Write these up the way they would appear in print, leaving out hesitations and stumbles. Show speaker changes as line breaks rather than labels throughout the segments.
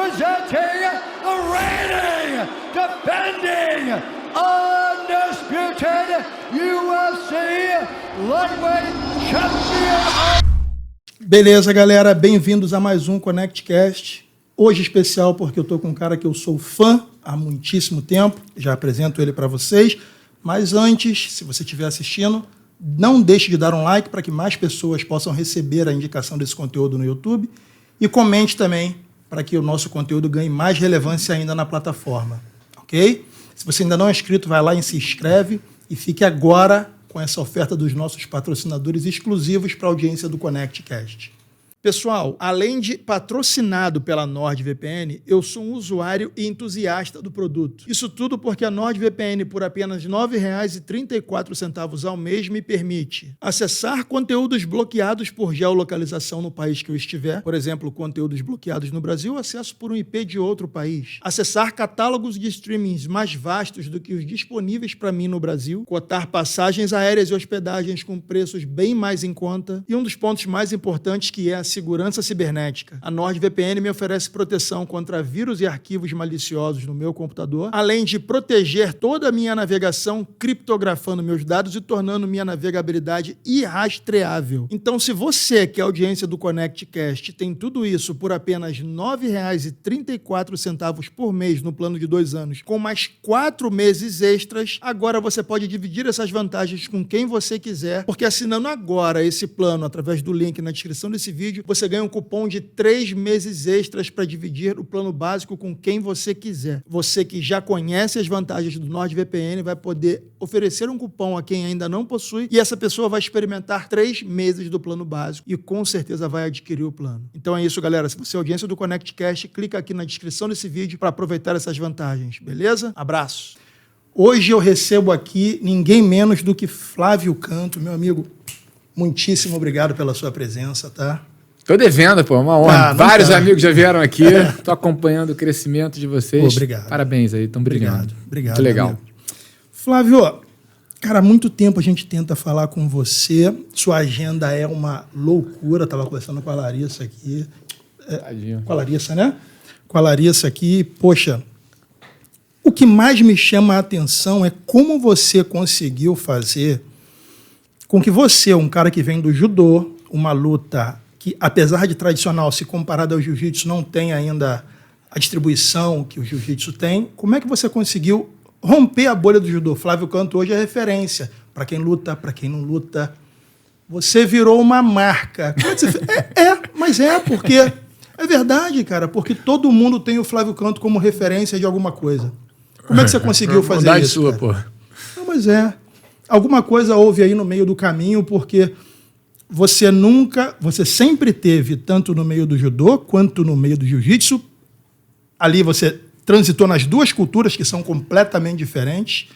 Presenting the reigning, defending, undisputed UFC Lightweight Champion.
Beleza, galera, bem-vindos a mais um ConnectCast. Hoje especial porque eu tô com um cara que eu sou fã há muitíssimo tempo, já apresento ele para vocês, mas antes, se você estiver assistindo, não deixe de dar um like para que mais pessoas possam receber a indicação desse conteúdo no YouTube e comente também para que o nosso conteúdo ganhe mais relevância ainda na plataforma, ok? Se você ainda não é inscrito, vai lá e se inscreve e fique agora com essa oferta dos nossos patrocinadores exclusivos para a audiência do ConnectCast. Pessoal, além de patrocinado pela NordVPN, eu sou um usuário e entusiasta do produto. Isso tudo porque a NordVPN, por apenas R$ 9,34 ao mês, me permite acessar conteúdos bloqueados por geolocalização no país que eu estiver. Por exemplo, conteúdos bloqueados no Brasil, eu acesso por um IP de outro país. Acessar catálogos de streamings mais vastos do que os disponíveis para mim no Brasil. Cotar passagens aéreas e hospedagens com preços bem mais em conta. E um dos pontos mais importantes, que é a segurança cibernética. A NordVPN me oferece proteção contra vírus e arquivos maliciosos no meu computador, além de proteger toda a minha navegação, criptografando meus dados e tornando minha navegabilidade irrastreável. Então, se você, que é a audiência do ConnectCast, tem tudo isso por apenas R$ 9,34 por mês no plano de 2 anos, com mais 4 meses extras, agora você pode dividir essas vantagens com quem você quiser, porque assinando agora esse plano através do link na descrição desse vídeo, você ganha um cupom de 3 meses extras para dividir o plano básico com quem você quiser. Você que já conhece as vantagens do NordVPN vai poder oferecer um cupom a quem ainda não possui e essa pessoa vai experimentar 3 meses do plano básico e com certeza vai adquirir o plano. Então é isso, galera. Se você é audiência do ConnectCast, clica aqui na descrição desse vídeo para aproveitar essas vantagens, beleza? Abraço! Hoje eu recebo aqui ninguém menos do que Flávio Canto, meu amigo. Muitíssimo obrigado pela sua presença, tá?
Tô devendo, pô, uma honra. Vários amigos já vieram aqui, tô acompanhando o crescimento de vocês.
Pô, obrigado.
Parabéns aí, estão brilhando.
Obrigado.
Muito legal.
Amigo. Flávio, cara, há muito tempo a gente tenta falar com você, sua agenda é uma loucura, tava conversando com a Larissa aqui. Com a Larissa, né? Com a Larissa aqui, poxa, o que mais me chama a atenção é como você conseguiu fazer com que você, um cara que vem do judô, uma luta que, apesar de tradicional, se comparado ao jiu-jitsu, não tem ainda a distribuição que o jiu-jitsu tem, como é que você conseguiu romper a bolha do judô? Flávio Canto hoje é referência para quem luta, para quem não luta. Você virou uma marca. Mas porque... É verdade, cara, porque todo mundo tem o Flávio Canto como referência de alguma coisa. Como é que você conseguiu fazer isso?
Sua, pô.
Não, mas alguma coisa houve aí no meio do caminho, porque você sempre teve, tanto no meio do judô quanto no meio do jiu-jitsu, ali você transitou nas duas culturas que são completamente diferentes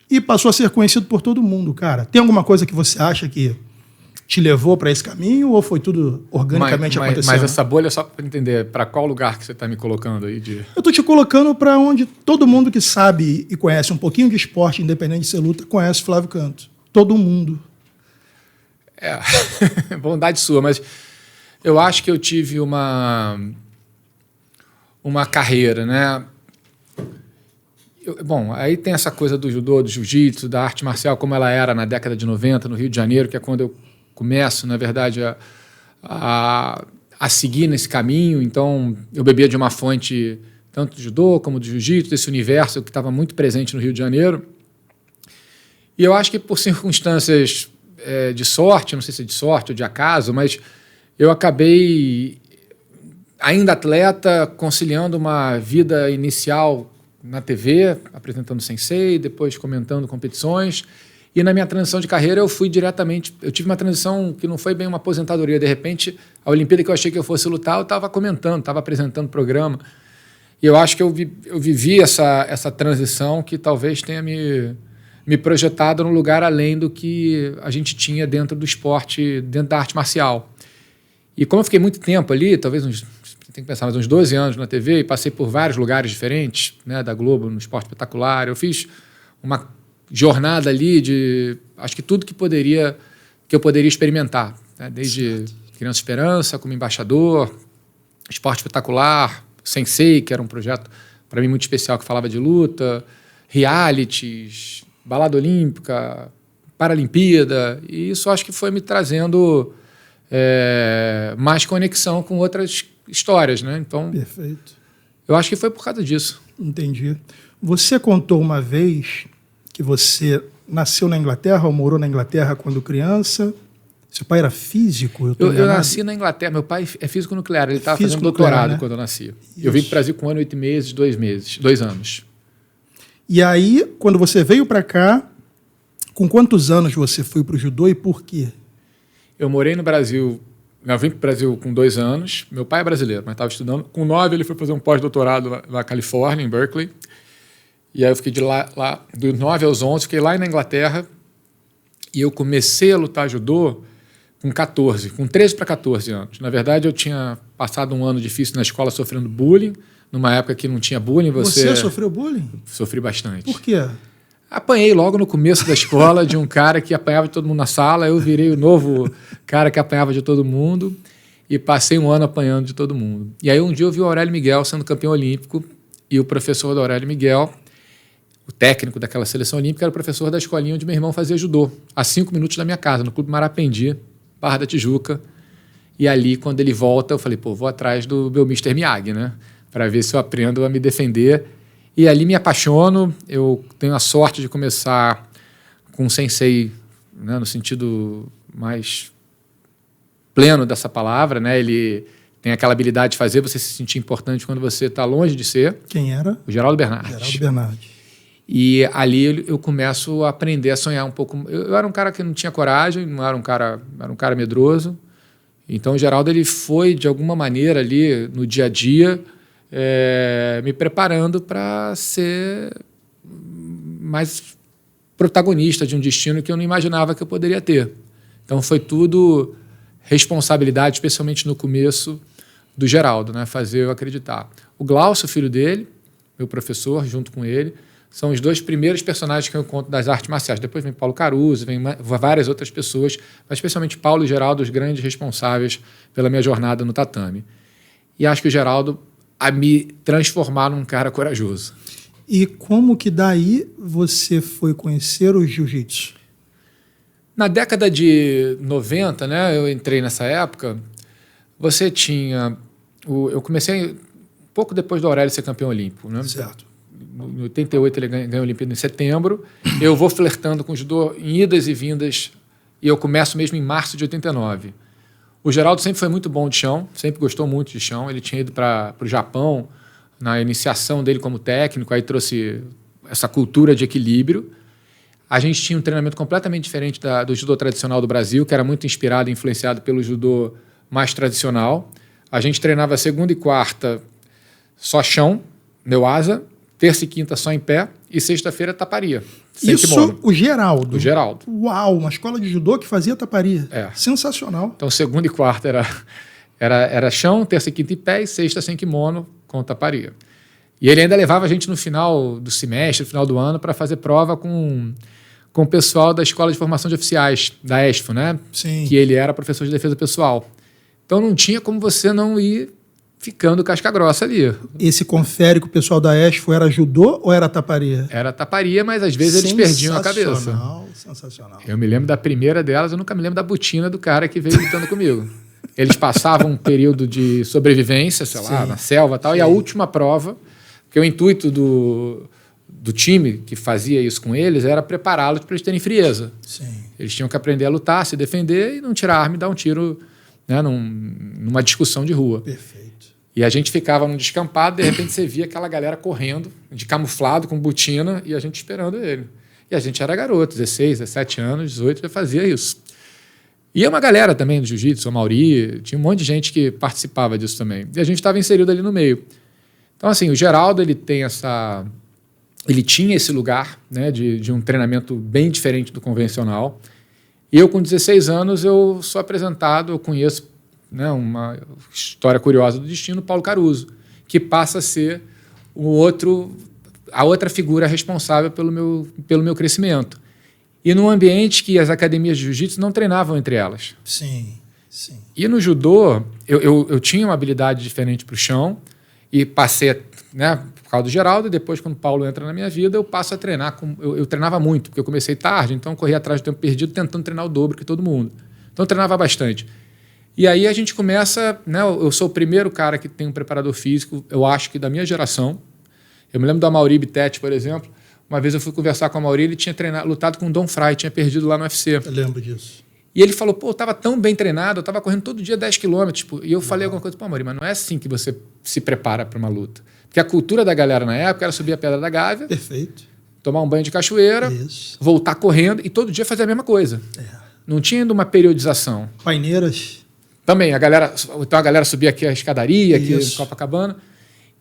e passou a ser conhecido por todo mundo, cara. Tem alguma coisa que você acha que te levou para esse caminho ou foi tudo organicamente acontecendo?
Mas essa bolha, só para entender, para qual lugar que você está me colocando aí?
Eu estou te colocando para onde todo mundo que sabe e conhece um pouquinho de esporte, independente de ser luta, conhece Flávio Canto. Todo mundo.
Bondade sua, mas eu acho que eu tive uma carreira, né? Bom, aí tem essa coisa do judô, do jiu-jitsu, da arte marcial, como ela era na década de 90, no Rio de Janeiro, que é quando eu começo, na verdade, a seguir nesse caminho. Então, eu bebia de uma fonte tanto do judô como do jiu-jitsu, desse universo que estava muito presente no Rio de Janeiro. E eu acho que por circunstâncias de sorte, não sei se é de sorte ou de acaso, mas eu acabei, ainda atleta, conciliando uma vida inicial na TV, apresentando Sensei, depois comentando competições. E na minha transição de carreira eu tive uma transição que não foi bem uma aposentadoria. De repente, a Olimpíada que eu achei que eu fosse lutar, eu estava comentando, estava apresentando programa. E eu acho que eu vivi essa transição que talvez tenha me projetado num lugar além do que a gente tinha dentro do esporte, dentro da arte marcial. E como eu fiquei muito tempo ali, talvez tem que pensar, uns 12 anos na TV, e passei por vários lugares diferentes, né, da Globo, no Esporte Espetacular, eu fiz uma jornada ali de, acho que tudo que eu poderia experimentar, né, desde Criança Esperança, como embaixador, Esporte Espetacular, Sensei, que era um projeto para mim muito especial, que falava de luta, realities, balada olímpica, Paralimpíada, e isso acho que foi me trazendo mais conexão com outras histórias, né? Então,
Perfeito.
eu acho que foi por causa disso.
Entendi. Você contou uma vez que você nasceu na Inglaterra ou morou na Inglaterra quando criança. Seu pai era físico?
Eu nasci na Inglaterra. Meu pai é físico nuclear. Ele estava fazendo doutorado, né? Quando eu nasci.
Isso.
Eu vim para o Brasil com 1 ano, 8 meses, 2 anos.
E aí, quando você veio para cá, com quantos anos você foi para o judô e por quê?
Eu morei no Brasil. Eu vim para o Brasil com 2 anos. Meu pai é brasileiro, mas estava estudando. Com 9, ele foi fazer um pós-doutorado na Califórnia, em Berkeley. E aí eu fiquei de lá dos 9 aos 11, fiquei lá na Inglaterra. E eu comecei a lutar judô com 13 para 14 anos. Na verdade, eu tinha passado um ano difícil na escola sofrendo bullying. Numa época que não tinha bullying.
Você sofreu bullying?
Sofri bastante.
Por quê?
Apanhei logo no começo da escola de um cara que apanhava de todo mundo na sala. Eu virei o novo cara que apanhava de todo mundo e passei um ano apanhando de todo mundo. E aí um dia eu vi o Aurélio Miguel sendo campeão olímpico e o professor do Aurélio Miguel, o técnico daquela seleção olímpica, era o professor da escolinha onde meu irmão fazia judô, a 5 minutos da minha casa, no Clube Marapendi, Barra da Tijuca. E ali, quando ele volta, eu falei, vou atrás do meu Mr. Miyagi, né? Para ver se eu aprendo a me defender. E ali me apaixono, eu tenho a sorte de começar com um sensei, né, no sentido mais pleno dessa palavra, né? Ele tem aquela habilidade de fazer você se sentir importante quando você está longe de ser.
Quem era?
O Geraldo Bernardes.
Geraldo Bernardes.
E ali eu começo a aprender a sonhar um pouco. Eu era um cara que não tinha coragem, não era um cara medroso. Então o Geraldo ele foi, de alguma maneira, ali no dia a dia, me preparando para ser mais protagonista de um destino que eu não imaginava que eu poderia ter. Então foi tudo responsabilidade, especialmente no começo, do Geraldo, né? Fazer eu acreditar. O Glaucio, filho dele, meu professor, junto com ele, são os 2 primeiros personagens que eu encontro das artes marciais. Depois vem Paulo Caruso, vem várias outras pessoas, mas especialmente Paulo e Geraldo, os grandes responsáveis pela minha jornada no tatame. E acho que o Geraldo a me transformar num cara corajoso.
E como que daí você foi conhecer o jiu-jitsu?
Na década de 90, né, eu entrei nessa época, você tinha... eu comecei um pouco depois do Aurélio ser campeão olímpico, né?
Certo.
Em 88 ele ganhou a Olimpíada em setembro. Eu vou flertando com o judô em idas e vindas e eu começo mesmo em março de 89. O Geraldo sempre foi muito bom de chão, sempre gostou muito de chão. Ele tinha ido para o Japão na iniciação dele como técnico, aí trouxe essa cultura de equilíbrio. A gente tinha um treinamento completamente diferente do judô tradicional do Brasil, que era muito inspirado e influenciado pelo judô mais tradicional. A gente treinava segunda e quarta só chão, meu asa, terça e quinta só em pé e sexta-feira taparia.
Isso,
kimono.
o Geraldo.
O Geraldo.
Uau, uma escola de judô que fazia taparia. Sensacional.
Então, segunda e quarta era chão, terça e quinta em pé e sexta sem kimono com taparia. E ele ainda levava a gente no final do semestre, no final do ano, para fazer prova com o pessoal da Escola de Formação de Oficiais, da ESFO, né?
Sim.
Que ele era professor de defesa pessoal. Então, não tinha como você não ir ficando casca grossa ali.
Esse confere que o pessoal da ESFO era judô ou era taparia?
Era taparia, mas às vezes eles perdiam a cabeça.
Sensacional.
Eu me lembro da primeira delas, eu nunca me lembro da botina do cara que veio lutando comigo. Eles passavam um período de sobrevivência, sei lá, na selva e tal, e a última prova, porque o intuito do time que fazia isso com eles era prepará-los para eles terem frieza.
Sim.
Eles tinham que aprender a lutar, se defender e não tirar a arma e dar um tiro, né, numa discussão de rua.
Perfeito.
E a gente ficava num descampado, de repente você via aquela galera correndo, de camuflado, com botina, e a gente esperando ele. E a gente era garoto, 16, 17 anos, 18, já fazia isso. E é uma galera também do jiu-jitsu, o Mauri, tinha um monte de gente que participava disso também. E a gente estava inserido ali no meio. Então, assim, o Geraldo, ele tinha esse lugar, né, de um treinamento bem diferente do convencional. E eu, com 16 anos, eu sou apresentado, eu conheço, né, uma história curiosa do destino, Paulo Caruso, que passa a ser a outra figura responsável pelo meu crescimento. E num ambiente que as academias de jiu-jitsu não treinavam entre elas.
Sim, sim.
E no judô, eu tinha uma habilidade diferente para o chão, E passei, né, por causa do Geraldo, e depois, quando o Paulo entra na minha vida, eu passo a treinar. Eu treinava muito, porque eu comecei tarde, então eu corria atrás do tempo perdido, tentando treinar o dobro que todo mundo. Então eu treinava bastante. E aí a gente começa, né, eu sou o primeiro cara que tem um preparador físico, eu acho que da minha geração. Eu me lembro do Amaury Bittetti, por exemplo. Uma vez eu fui conversar com o Amaury, ele tinha lutado com o Dom Fry, tinha perdido lá no UFC.
Eu lembro disso.
E ele falou, pô, eu estava tão bem treinado, eu estava correndo todo dia 10 quilômetros. Tipo, e eu falei alguma coisa, pô, Amaury, mas não é assim que você se prepara para uma luta. Porque a cultura da galera na época era subir a Pedra da Gávea,
Perfeito.
tomar um banho de cachoeira,
Isso.
voltar correndo e todo dia fazer a mesma coisa. Não tinha ainda uma periodização.
Paineiras.
Também, a galera subia aqui a escadaria, aqui em Copacabana.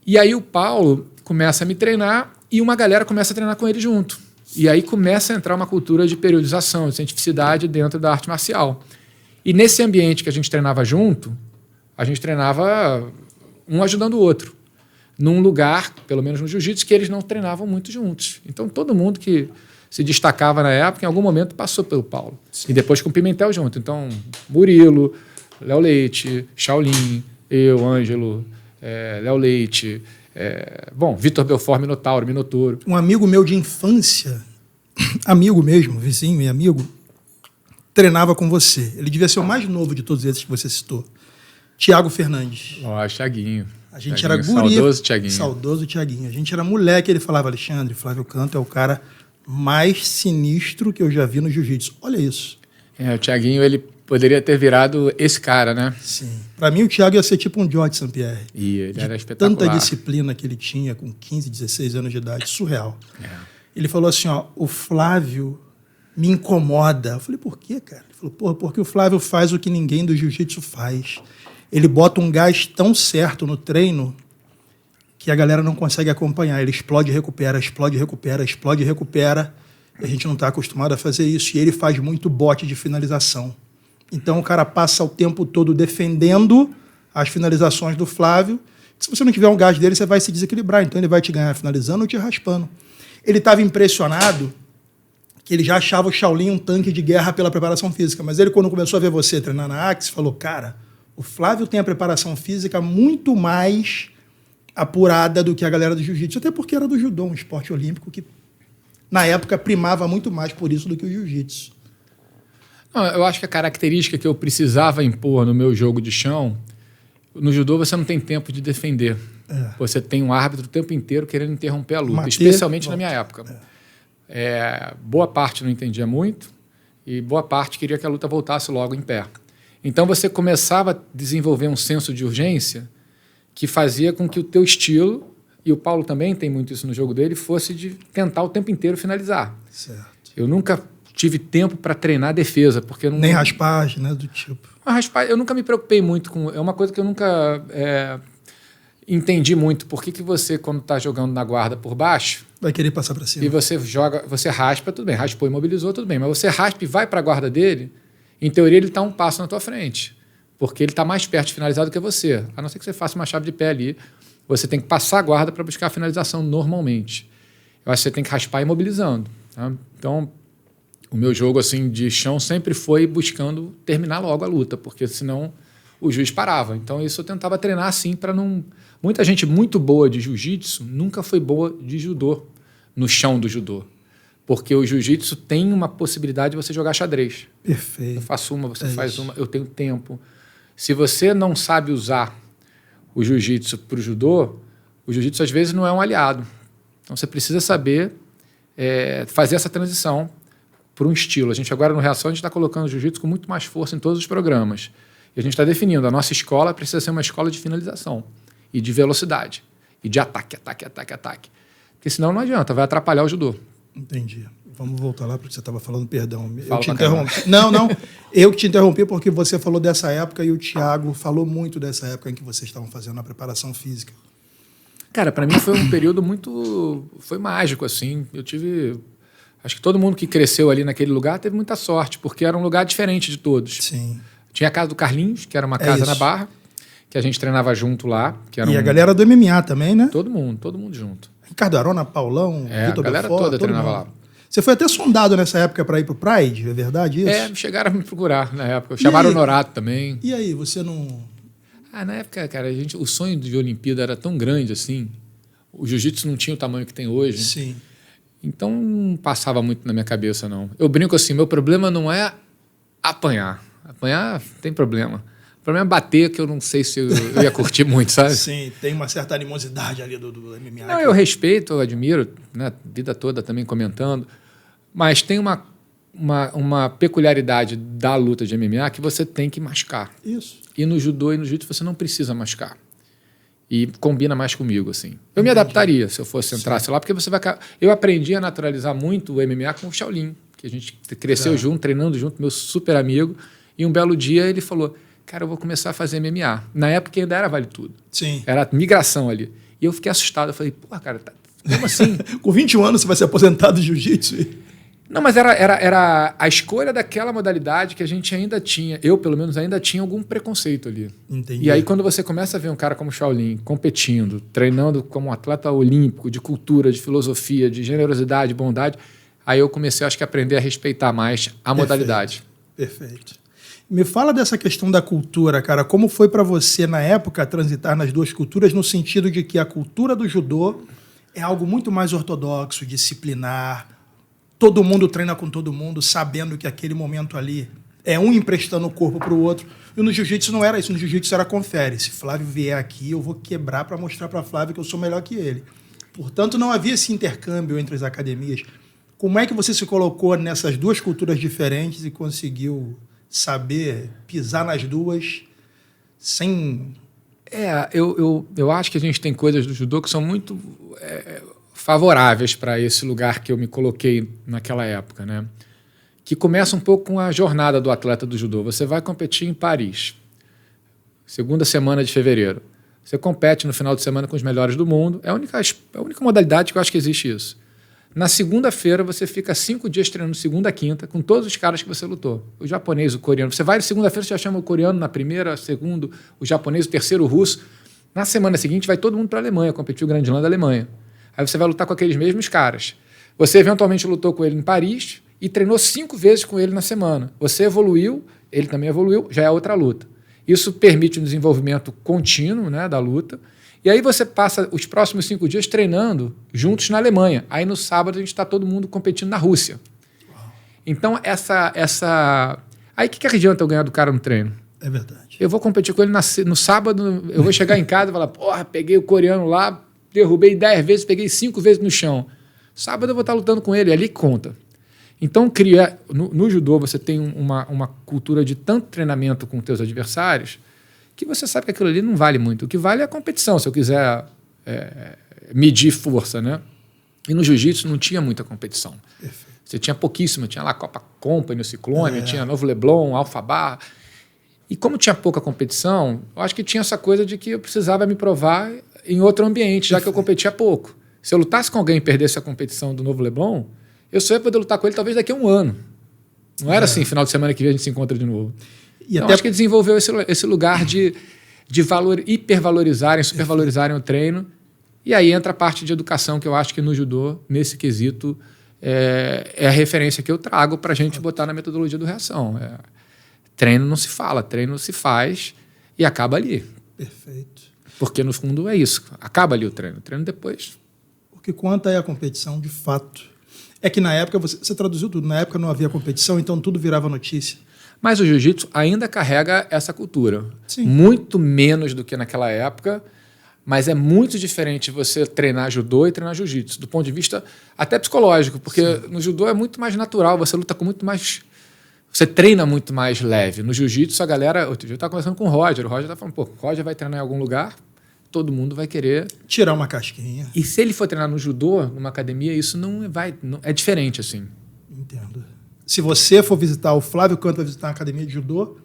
E aí o Paulo começa a me treinar e uma galera começa a treinar com ele junto. E aí começa a entrar uma cultura de periodização, de cientificidade dentro da arte marcial. E nesse ambiente que a gente treinava junto, a gente treinava um ajudando o outro. Num lugar, pelo menos no jiu-jitsu, que eles não treinavam muito juntos. Então todo mundo que se destacava na época, em algum momento passou pelo Paulo. Sim. E depois com o Pimentel junto. Então Murilo, Léo Leite, Shaolin, eu, Ângelo, Léo Leite, Vitor Belfort, Minotouro.
Um amigo meu de infância, amigo mesmo, vizinho e amigo, treinava com você. Ele devia ser o mais novo de todos esses que você citou. Tiago Fernandes.
Ó, Thiaguinho.
A gente
Thiaguinho,
era guri.
Saudoso Thiaguinho.
Saudoso Thiaguinho. A gente era moleque, ele falava, Alexandre, Flávio Canto é o cara mais sinistro que eu já vi no jiu-jitsu. Olha isso.
O Thiaguinho, ele poderia ter virado esse cara, né?
Sim. Para mim, o Thiago ia ser tipo um George St. Pierre.
E ele era espetacular.
Tanta disciplina que ele tinha com 15, 16 anos de idade. Surreal. Ele falou assim, ó, o Flávio me incomoda. Eu falei, por quê, cara? Ele falou, porra, porque o Flávio faz o que ninguém do jiu-jitsu faz. Ele bota um gás tão certo no treino que a galera não consegue acompanhar. Ele explode, recupera, explode, recupera, explode, recupera. E a gente não está acostumado a fazer isso. E ele faz muito bote de finalização. Então o cara passa o tempo todo defendendo as finalizações do Flávio. Se você não tiver um gás dele, você vai se desequilibrar. Então ele vai te ganhar finalizando ou te raspando. Ele estava impressionado que ele já achava o Shaolin um tanque de guerra pela preparação física. Mas ele, quando começou a ver você treinar na Axis, falou, cara, o Flávio tem a preparação física muito mais apurada do que a galera do jiu-jitsu. Até porque era do judô, um esporte olímpico que, na época, primava muito mais por isso do que o jiu-jitsu.
Eu acho que a característica que eu precisava impor no meu jogo de chão, no judô você não tem tempo de defender. Você tem um árbitro o tempo inteiro querendo interromper a luta, especialmente na minha época. Boa parte não entendia muito e boa parte queria que a luta voltasse logo em pé. Então você começava a desenvolver um senso de urgência que fazia com que o teu estilo, e o Paulo também tem muito isso no jogo dele, fosse de tentar o tempo inteiro finalizar.
Certo.
Eu nunca tive tempo para treinar a defesa, porque não...
Nem raspagem, né, do tipo.
A raspagem, eu nunca me preocupei muito com... É uma coisa que eu nunca entendi muito. Por que você, quando está jogando na guarda por baixo...
Vai querer passar para cima.
E você joga, você raspa, tudo bem. Raspou, imobilizou, tudo bem. Mas você raspa e vai para a guarda dele, em teoria ele está um passo na tua frente. Porque ele está mais perto de finalizar do que você. A não ser que você faça uma chave de pé ali. Você tem que passar a guarda para buscar a finalização normalmente. Eu acho que você tem que raspar imobilizando. Tá? Então, o meu jogo assim, de chão sempre foi buscando terminar logo a luta, porque senão o juiz parava. Então, isso eu tentava treinar assim para não... Muita gente muito boa de jiu-jitsu nunca foi boa de judô, no chão do judô. Porque o jiu-jitsu tem uma possibilidade de você jogar xadrez.
Perfeito.
Eu faço uma, você faz uma, eu tenho tempo. Se você não sabe usar o jiu-jitsu para o judô, o jiu-jitsu às vezes não é um aliado. Então você precisa saber fazer essa transição para um estilo. A gente agora no Reação a gente está colocando o jiu-jitsu com muito mais força em todos os programas. E a gente está definindo, a nossa escola precisa ser uma escola de finalização e de velocidade e de ataque. Porque senão não adianta, vai atrapalhar o judô.
Entendi. Vamos voltar lá para o que você estava falando, perdão.
Fala,
eu te interrompi. Não, eu que te interrompi porque você falou dessa época e o Thiago falou muito dessa época em que vocês estavam fazendo a preparação física.
Cara, para mim foi um período muito... Foi mágico, assim. Eu tive... Acho que todo mundo que cresceu ali naquele lugar teve muita sorte, porque era um lugar diferente de todos.
Sim.
Tinha a casa do Carlinhos, que era uma casa na Barra, que a gente treinava junto lá. Que era
a galera do MMA também, né?
Todo mundo junto.
Ricardo Arona, Paulão, Vitor
a galera
Belfort,
toda treinava lá.
Você foi até sondado nessa época para ir pro Pride, é verdade isso?
Chegaram a me procurar na época. Chamaram o Norato também.
E aí, você não...
Na época, cara, o sonho de Olimpíada era tão grande assim. O jiu-jitsu não tinha o tamanho que tem hoje.
Sim.
Então não passava muito na minha cabeça, não. Eu brinco assim, meu problema não é apanhar. Apanhar tem problema. O problema é bater, que eu não sei se eu ia curtir muito, sabe?
Sim, tem uma certa animosidade ali do MMA.
Não, eu respeito, eu admiro, né, a vida toda também comentando, mas tem uma peculiaridade da luta de MMA que você tem que machucar.
Isso.
E no judô e no jiu-jitsu você não precisa machucar. E combina mais comigo, assim. Eu me adaptaria se eu fosse entrasse lá, porque você vai... Eu aprendi a naturalizar muito o MMA com o Shaolin, que a gente cresceu junto, treinando junto, meu super amigo, e um belo dia ele falou, cara, eu vou começar a fazer MMA. Na época ainda era Vale Tudo.
Sim.
Era migração ali. E eu fiquei assustado, eu falei, pô, cara, como assim?
Com 21 anos você vai ser aposentado de jiu-jitsu?
Não, mas era a escolha daquela modalidade que a gente ainda tinha, eu pelo menos ainda tinha algum preconceito ali.
Entendi.
E aí quando você começa a ver um cara como Shaolin competindo, treinando como um atleta olímpico, de cultura, de filosofia, de generosidade, bondade, aí eu comecei, acho que, a aprender a respeitar mais a modalidade.
Perfeito. Me fala dessa questão da cultura, cara. Como foi para você, na época, transitar nas duas culturas, no sentido de que a cultura do judô é algo muito mais ortodoxo, disciplinar, todo mundo treina com todo mundo, sabendo que aquele momento ali é um emprestando o corpo para o outro. E no jiu-jitsu não era isso. No jiu-jitsu era confere. Se Flávio vier aqui, eu vou quebrar para mostrar para Flávio que eu sou melhor que ele. Portanto, não havia esse intercâmbio entre as academias. Como é que você se colocou nessas duas culturas diferentes e conseguiu saber pisar nas duas sem...
Eu acho que a gente tem coisas do judô que são muito favoráveis para esse lugar que eu me coloquei naquela época, né? Que começa um pouco com a jornada do atleta do judô. Você vai competir em Paris, segunda semana de fevereiro. Você compete no final de semana com os melhores do mundo. É a única modalidade que eu acho que existe isso. Na segunda-feira, você fica 5 dias treinando segunda a quinta com todos os caras que você lutou. O japonês, o coreano. Você vai na segunda-feira, você já chama o coreano na primeira, segundo, o japonês, o terceiro, o russo. Na semana seguinte, vai todo mundo para a Alemanha, competir o Grande Slam da Alemanha. Aí você vai lutar com aqueles mesmos caras. Você eventualmente lutou com ele em Paris e treinou 5 vezes com ele na semana. Você evoluiu, ele também evoluiu, já é outra luta. Isso permite um desenvolvimento contínuo, né, da luta. E aí você passa os próximos 5 dias treinando juntos na Alemanha. Aí no sábado a gente está todo mundo competindo na Rússia. Então Aí o que adianta eu ganhar do cara no treino?
É verdade.
Eu vou competir com ele no sábado, eu vou chegar em casa e falar, porra, peguei o coreano lá, derrubei 10 vezes, peguei 5 vezes no chão. Sábado eu vou estar lutando com ele, ali conta. Então, no judô você tem uma cultura de tanto treinamento com teus adversários que você sabe que aquilo ali não vale muito. O que vale é a competição, se eu quiser medir força, né? E no jiu-jitsu não tinha muita competição.
Perfeito.
Você tinha pouquíssima, tinha lá a Copa Company, o Ciclone, tinha Novo Leblon, Alfa Bar. E como tinha pouca competição, eu acho que tinha essa coisa de que eu precisava me provar em outro ambiente, já que eu competia pouco. Se eu lutasse com alguém e perdesse a competição do Novo Leblon, eu só ia poder lutar com ele talvez daqui a um ano. Não era assim, final de semana que vem a gente se encontra de novo. E então, acho que desenvolveu esse lugar de hipervalorizarem, supervalorizarem o treino. E aí entra a parte de educação, que eu acho que no judô, nesse quesito, é a referência que eu trago para a gente botar na metodologia do Reação. Treino não se fala, treino se faz e acaba ali.
Perfeito.
Porque, no fundo, é isso. Acaba ali o treino. O treino depois...
Porque quanto é a competição, de fato... É que na época, você traduziu tudo, na época não havia competição, então tudo virava notícia.
Mas o jiu-jitsu ainda carrega essa cultura.
Sim.
Muito menos do que naquela época, mas é muito diferente você treinar judô e treinar jiu-jitsu, do ponto de vista até psicológico, porque no judô é muito mais natural, você luta com muito mais... Você treina muito mais leve. No jiu-jitsu, a galera... Outro dia eu estava conversando com o Roger está falando, pô, o Roger vai treinar em algum lugar, todo mundo vai querer...
Tirar uma casquinha.
E se ele for treinar no judô, numa academia, isso é diferente, assim.
Entendo. Se você for visitar o Flávio Canto, vai visitar uma academia de judô,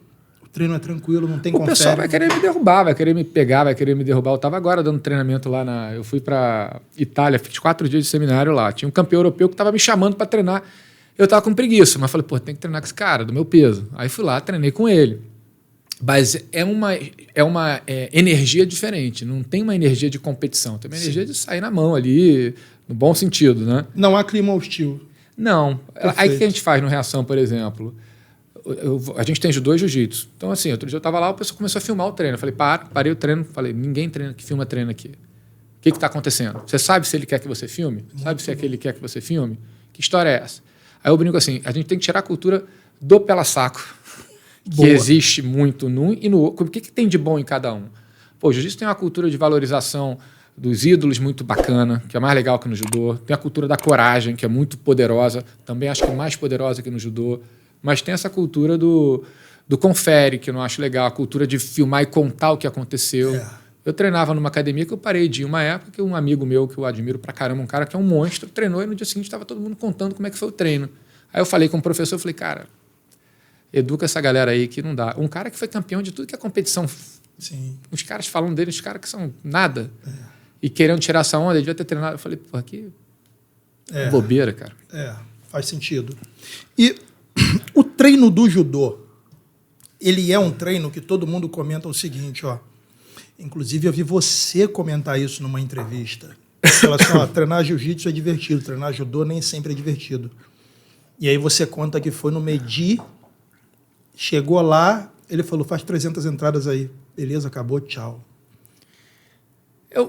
o treino é tranquilo, não tem confere.
O pessoal vai querer me derrubar, vai querer me pegar, vai querer me derrubar. Eu estava agora dando treinamento lá Eu fui para Itália, fiz 4 dias de seminário lá. Tinha um campeão europeu que estava me chamando para treinar. Eu estava com preguiça, mas falei, pô, tem que treinar com esse cara, do meu peso. Aí fui lá, treinei com ele. Mas é uma energia diferente, não tem uma energia de competição, tem uma energia de sair na mão ali, no bom sentido, né?
Não há clima hostil.
Não.
Perfeito.
Aí o que a gente faz no Reação, por exemplo? a gente tem judô e jiu-jitsu. Então, assim, outro dia eu estava lá, o pessoal começou a filmar o treino. Eu falei, parei o treino. Falei, ninguém treina que filma treino aqui. O que está acontecendo? Você sabe se ele quer que você filme? Sabe se ele quer que você filme? Que história é essa? Aí eu brinco assim, a gente tem que tirar a cultura do pela-saco, que existe muito num e no outro. O que tem de bom em cada um? Pô, o jiu-jitsu tem uma cultura de valorização dos ídolos muito bacana, que é mais legal que no judô. Tem a cultura da coragem, que é muito poderosa. Também acho que mais poderosa que no judô. Mas tem essa cultura do confere, que eu não acho legal. A cultura de filmar e contar o que aconteceu. Eu treinava numa academia que eu parei de ir uma época que um amigo meu, que eu admiro pra caramba, um cara que é um monstro, treinou e no dia seguinte estava todo mundo contando como é que foi o treino. Aí eu falei com o professor, eu falei, cara, educa essa galera aí que não dá. Um cara que foi campeão de tudo que é competição.
Sim.
Os caras falam dele, os caras que são nada. E querendo tirar essa onda, ele devia ter treinado. Eu falei, porra, que bobeira, cara.
Faz sentido. E o treino do judô, ele é um treino que todo mundo comenta o seguinte, ó. Inclusive, eu vi você comentar isso numa entrevista. Fala assim, ó, treinar jiu-jitsu é divertido, treinar judô nem sempre é divertido. E aí você conta que foi no Medi, chegou lá, ele falou, faz 300 entradas aí. Beleza, acabou, tchau.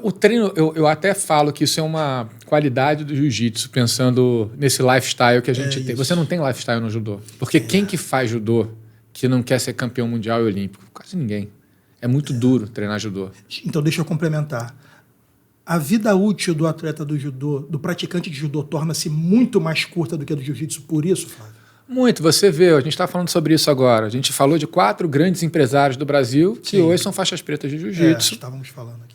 O treino, eu até falo que isso é uma qualidade do jiu-jitsu, pensando nesse lifestyle que a gente tem. Você não tem lifestyle no judô. Porque quem que faz judô que não quer ser campeão mundial e olímpico? Quase ninguém. É muito duro treinar judô.
Então, deixa eu complementar. A vida útil do atleta do judô, do praticante de judô, torna-se muito mais curta do que a do jiu-jitsu, por isso, Flávio?
Muito. Você vê, a gente está falando sobre isso agora. A gente falou de 4 grandes empresários do Brasil que hoje são faixas pretas de jiu-jitsu.
Estávamos falando aqui.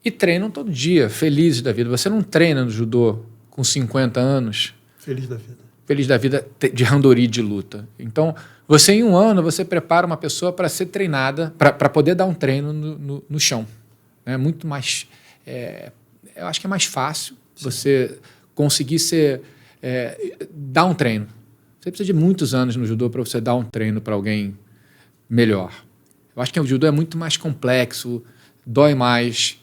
E treinam todo dia, felizes da vida. Você não treina no judô com 50 anos...
Feliz da vida.
Feliz da vida de randori de luta. Então, você em um ano, você prepara uma pessoa para ser treinada, para poder dar um treino no chão. É muito mais... eu acho que é mais fácil você conseguir dar um treino. Você precisa de muitos anos no judô para você dar um treino para alguém melhor. Eu acho que o judô é muito mais complexo, dói mais...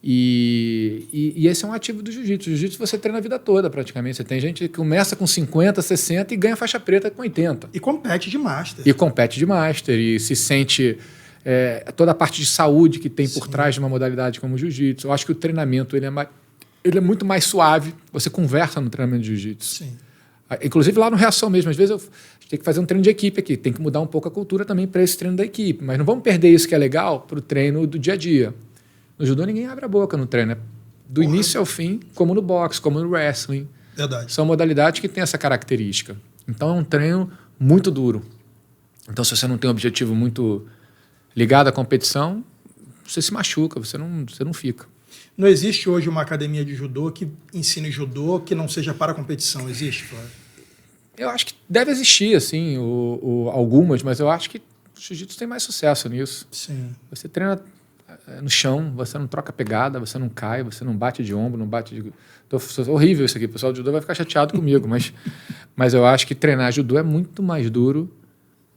E esse é um ativo do jiu-jitsu. O jiu-jitsu você treina a vida toda, praticamente. Você tem gente que começa com 50, 60 e ganha faixa preta com 80.
E compete de master.
E se sente toda a parte de saúde que tem por trás de uma modalidade como o jiu-jitsu. Eu acho que o treinamento ele é muito mais suave. Você conversa no treinamento de jiu-jitsu.
Sim.
Inclusive lá no Reação mesmo. Às vezes a gente tem que fazer um treino de equipe aqui. Tem que mudar um pouco a cultura também para esse treino da equipe. Mas não vamos perder isso que é legal para o treino do dia a dia. No judô ninguém abre a boca no treino, do início ao fim, como no boxe, como no wrestling.
Verdade.
São modalidades que têm essa característica. Então é um treino muito duro. Então se você não tem um objetivo muito ligado à competição, você se machuca, você não fica.
Não existe hoje uma academia de judô que ensine judô que não seja para a competição, existe, Flávio?
Eu acho que deve existir, assim, algumas, mas eu acho que o jiu-jitsu tem mais sucesso nisso.
Sim.
Você treina no chão, você não troca pegada, você não cai, você não bate de ombro, não bate de... horrível isso aqui, o pessoal do judô vai ficar chateado comigo, mas eu acho que treinar judô é muito mais duro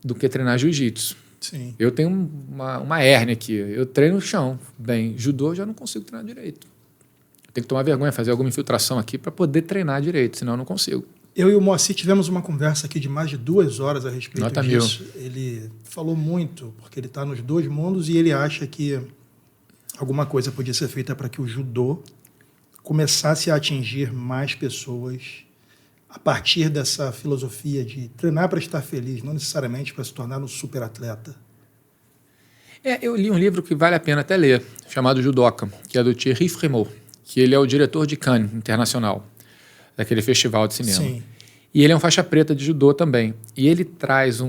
do que treinar jiu-jitsu.
Sim.
Eu tenho uma hérnia aqui, eu treino no chão, bem, judô eu já não consigo treinar direito. Eu tenho que tomar vergonha, fazer alguma infiltração aqui para poder treinar direito, senão eu não consigo.
Eu e o Moacir tivemos uma conversa aqui de mais de 2 horas a respeito
Nota
disso. Ele falou muito, porque ele está nos 2 mundos e ele acha que alguma coisa podia ser feita para que o judô começasse a atingir mais pessoas a partir dessa filosofia de treinar para estar feliz, não necessariamente para se tornar um super atleta.
Eu li um livro que vale a pena até ler, chamado Judoka, que é do Thierry Frémaux, que ele é o diretor de Cannes Internacional, daquele festival de cinema.
Sim.
E ele é um faixa preta de judô também. E ele traz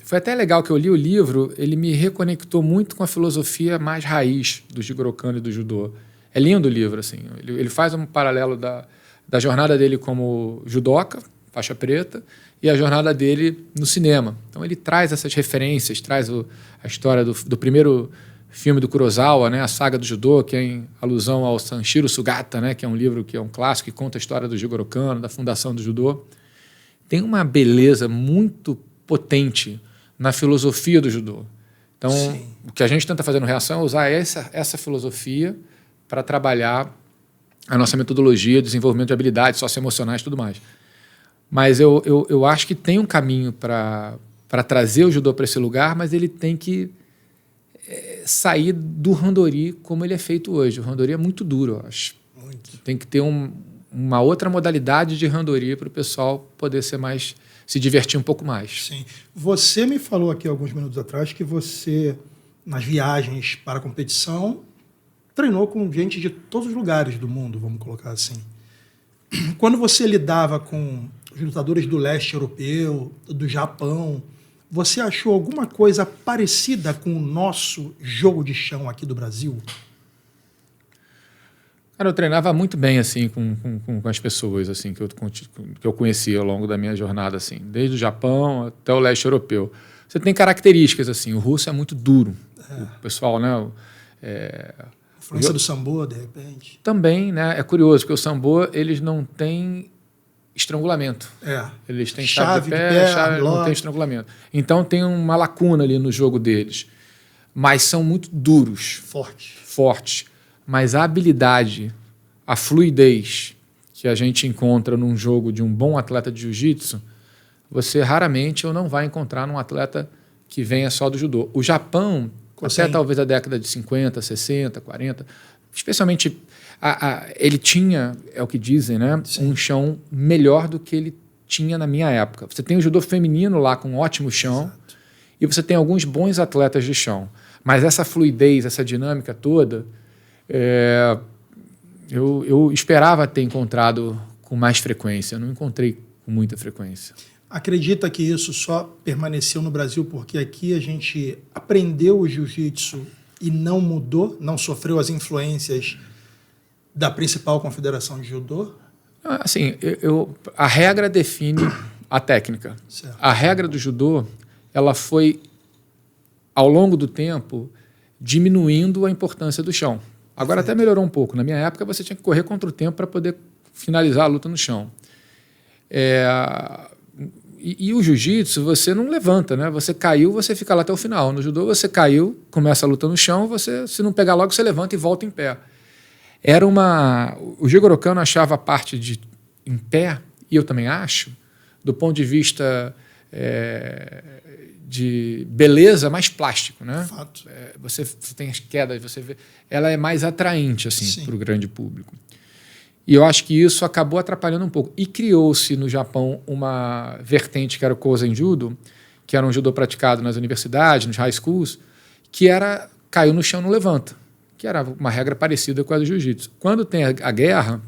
Foi até legal que eu li o livro, ele me reconectou muito com a filosofia mais raiz do Jigoro Kano e do judô. É lindo o livro, assim. Ele faz um paralelo da jornada dele como judoca, faixa preta, e a jornada dele no cinema. Então ele traz essas referências, traz a história do primeiro filme do Kurosawa, né, a saga do judô, que é em alusão ao Sanshiro Sugata, né, que é um livro que é um clássico que conta a história do Jigoro Kano, da fundação do judô. Tem uma beleza muito potente na filosofia do judô. Então, sim, o que a gente tenta fazer no Reação é usar essa filosofia para trabalhar a nossa metodologia de desenvolvimento de habilidades socioemocionais e tudo mais. Mas eu acho que tem um caminho para trazer o judô para esse lugar, mas ele tem que sair do randori como ele é feito hoje. O randori é muito duro, eu acho. Muito. Tem que ter uma outra modalidade de randori para o pessoal poder se divertir um pouco mais.
Sim. Você me falou aqui alguns minutos atrás que você, nas viagens para a competição, treinou com gente de todos os lugares do mundo, vamos colocar assim. Quando você lidava com os lutadores do leste europeu, do Japão, você achou alguma coisa parecida com o nosso jogo de chão aqui do Brasil?
Cara, eu treinava muito bem assim com as pessoas assim que eu conhecia ao longo da minha jornada, assim, desde o Japão até o leste europeu. Você tem características assim. O russo é muito duro. O pessoal, né?
Influência do sambo, de repente.
Também, né? É curioso porque o sambo eles não têm estrangulamento. Eles têm chave de pé, chave, não tem estrangulamento. Então tem uma lacuna ali no jogo deles. Mas são muito duros. Fortes. Mas a habilidade, a fluidez que a gente encontra num jogo de um bom atleta de jiu-jitsu, você raramente ou não vai encontrar num atleta que venha só do judô. O Japão, até talvez a década de 50, 60, 40, especialmente ele tinha, é o que dizem, né, um chão melhor do que ele tinha na minha época. Você tem o judô feminino lá com um ótimo chão. Exato. E você tem alguns bons atletas de chão. Mas essa fluidez, essa dinâmica toda, eu esperava ter encontrado com mais frequência. Eu não encontrei com muita frequência.
Acredita que isso só permaneceu no Brasil porque aqui a gente aprendeu o jiu-jitsu e não mudou, não sofreu as influências da principal confederação de judô?
Assim, a regra define a técnica.
Certo.
A regra do judô, ela foi, ao longo do tempo, diminuindo a importância do chão. Agora até melhorou um pouco. Na minha época, você tinha que correr contra o tempo para poder finalizar a luta no chão. E o jiu-jitsu, você não levanta, né? Você caiu, você fica lá até o final. No judô, você caiu, começa a luta no chão, se não pegar logo, você levanta e volta em pé. O Jigoro Kano achava a parte de em pé, e eu também acho, do ponto de vista de beleza, mais plástico, né?
Fato.
Você tem as quedas, você vê, ela é mais atraente assim para o grande público. E eu acho que isso acabou atrapalhando um pouco. E criou-se no Japão uma vertente que era o Kozen Judo, que era um judô praticado nas universidades, nos high schools, que era caiu no chão, não levanta, que era uma regra parecida com a do jiu-jitsu. Quando tem a guerra,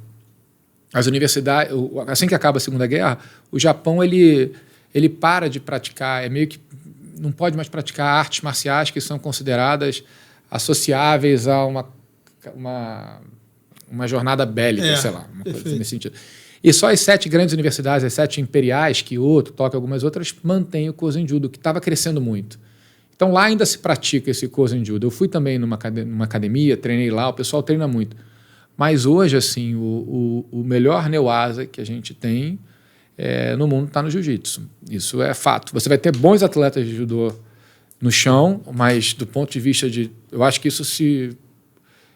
as universidades, assim que acaba a Segunda Guerra, o Japão ele para de praticar, meio que não pode mais praticar artes marciais que são consideradas associáveis a uma jornada bélica, sei lá, uma coisa nesse sentido. E só as 7 grandes universidades, as 7 imperiais, Kyoto, Tóquio, algumas outras, mantêm o Kozen Judo, que estava crescendo muito. Então lá ainda se pratica esse Kozen Judo. Eu fui também numa academia, treinei lá, o pessoal treina muito. Mas hoje, assim, o melhor Newaza que a gente tem no mundo está no jiu-jitsu. Isso é fato. Você vai ter bons atletas de judô no chão, mas do ponto de vista de... Eu acho que isso se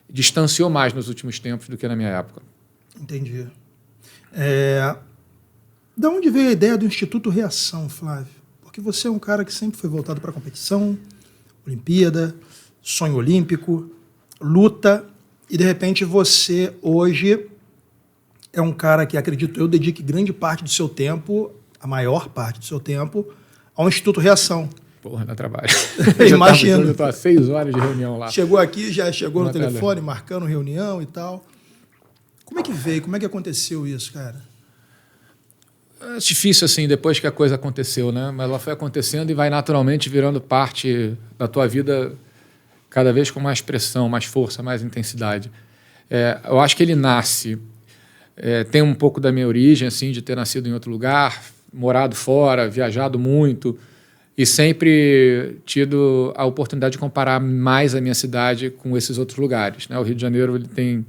distanciou mais nos últimos tempos do que na minha época.
Entendi. Da onde veio a ideia do Instituto Reação, Flávio? Porque você é um cara que sempre foi voltado para a competição, Olimpíada, sonho olímpico, luta, e de repente você hoje é um cara que, acredito eu, dedique grande parte do seu tempo, a maior parte do seu tempo, ao Instituto Reação.
Porra, dá trabalho.
Imagino.
Eu estou há 6 horas de reunião lá.
Chegou aqui, já chegou no telefone, marcando reunião e tal. Como é que veio? Como é que aconteceu isso, cara?
É difícil, assim, depois que a coisa aconteceu, né? Mas ela foi acontecendo e vai naturalmente virando parte da tua vida cada vez com mais pressão, mais força, mais intensidade. Eu acho que ele nasce... tem um pouco da minha origem, assim, de ter nascido em outro lugar, morado fora, viajado muito e sempre tido a oportunidade de comparar mais a minha cidade com esses outros lugares, né? O Rio de Janeiro ele tem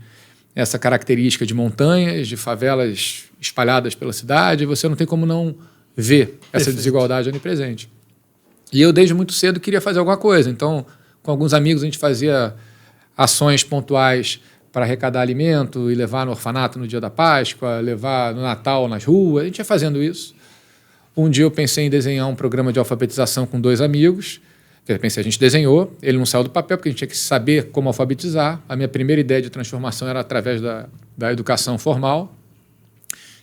essa característica de montanhas, de favelas espalhadas pela cidade, e você não tem como não ver essa desigualdade onipresente. E eu, desde muito cedo, queria fazer alguma coisa. Então, com alguns amigos, a gente fazia ações pontuais para arrecadar alimento e levar no orfanato no dia da Páscoa, levar no Natal nas ruas. A gente ia fazendo isso. Um dia eu pensei em desenhar um programa de alfabetização com 2 amigos. Eu pensei, a gente desenhou, ele não saiu do papel porque a gente tinha que saber como alfabetizar. A minha primeira ideia de transformação era através da educação formal.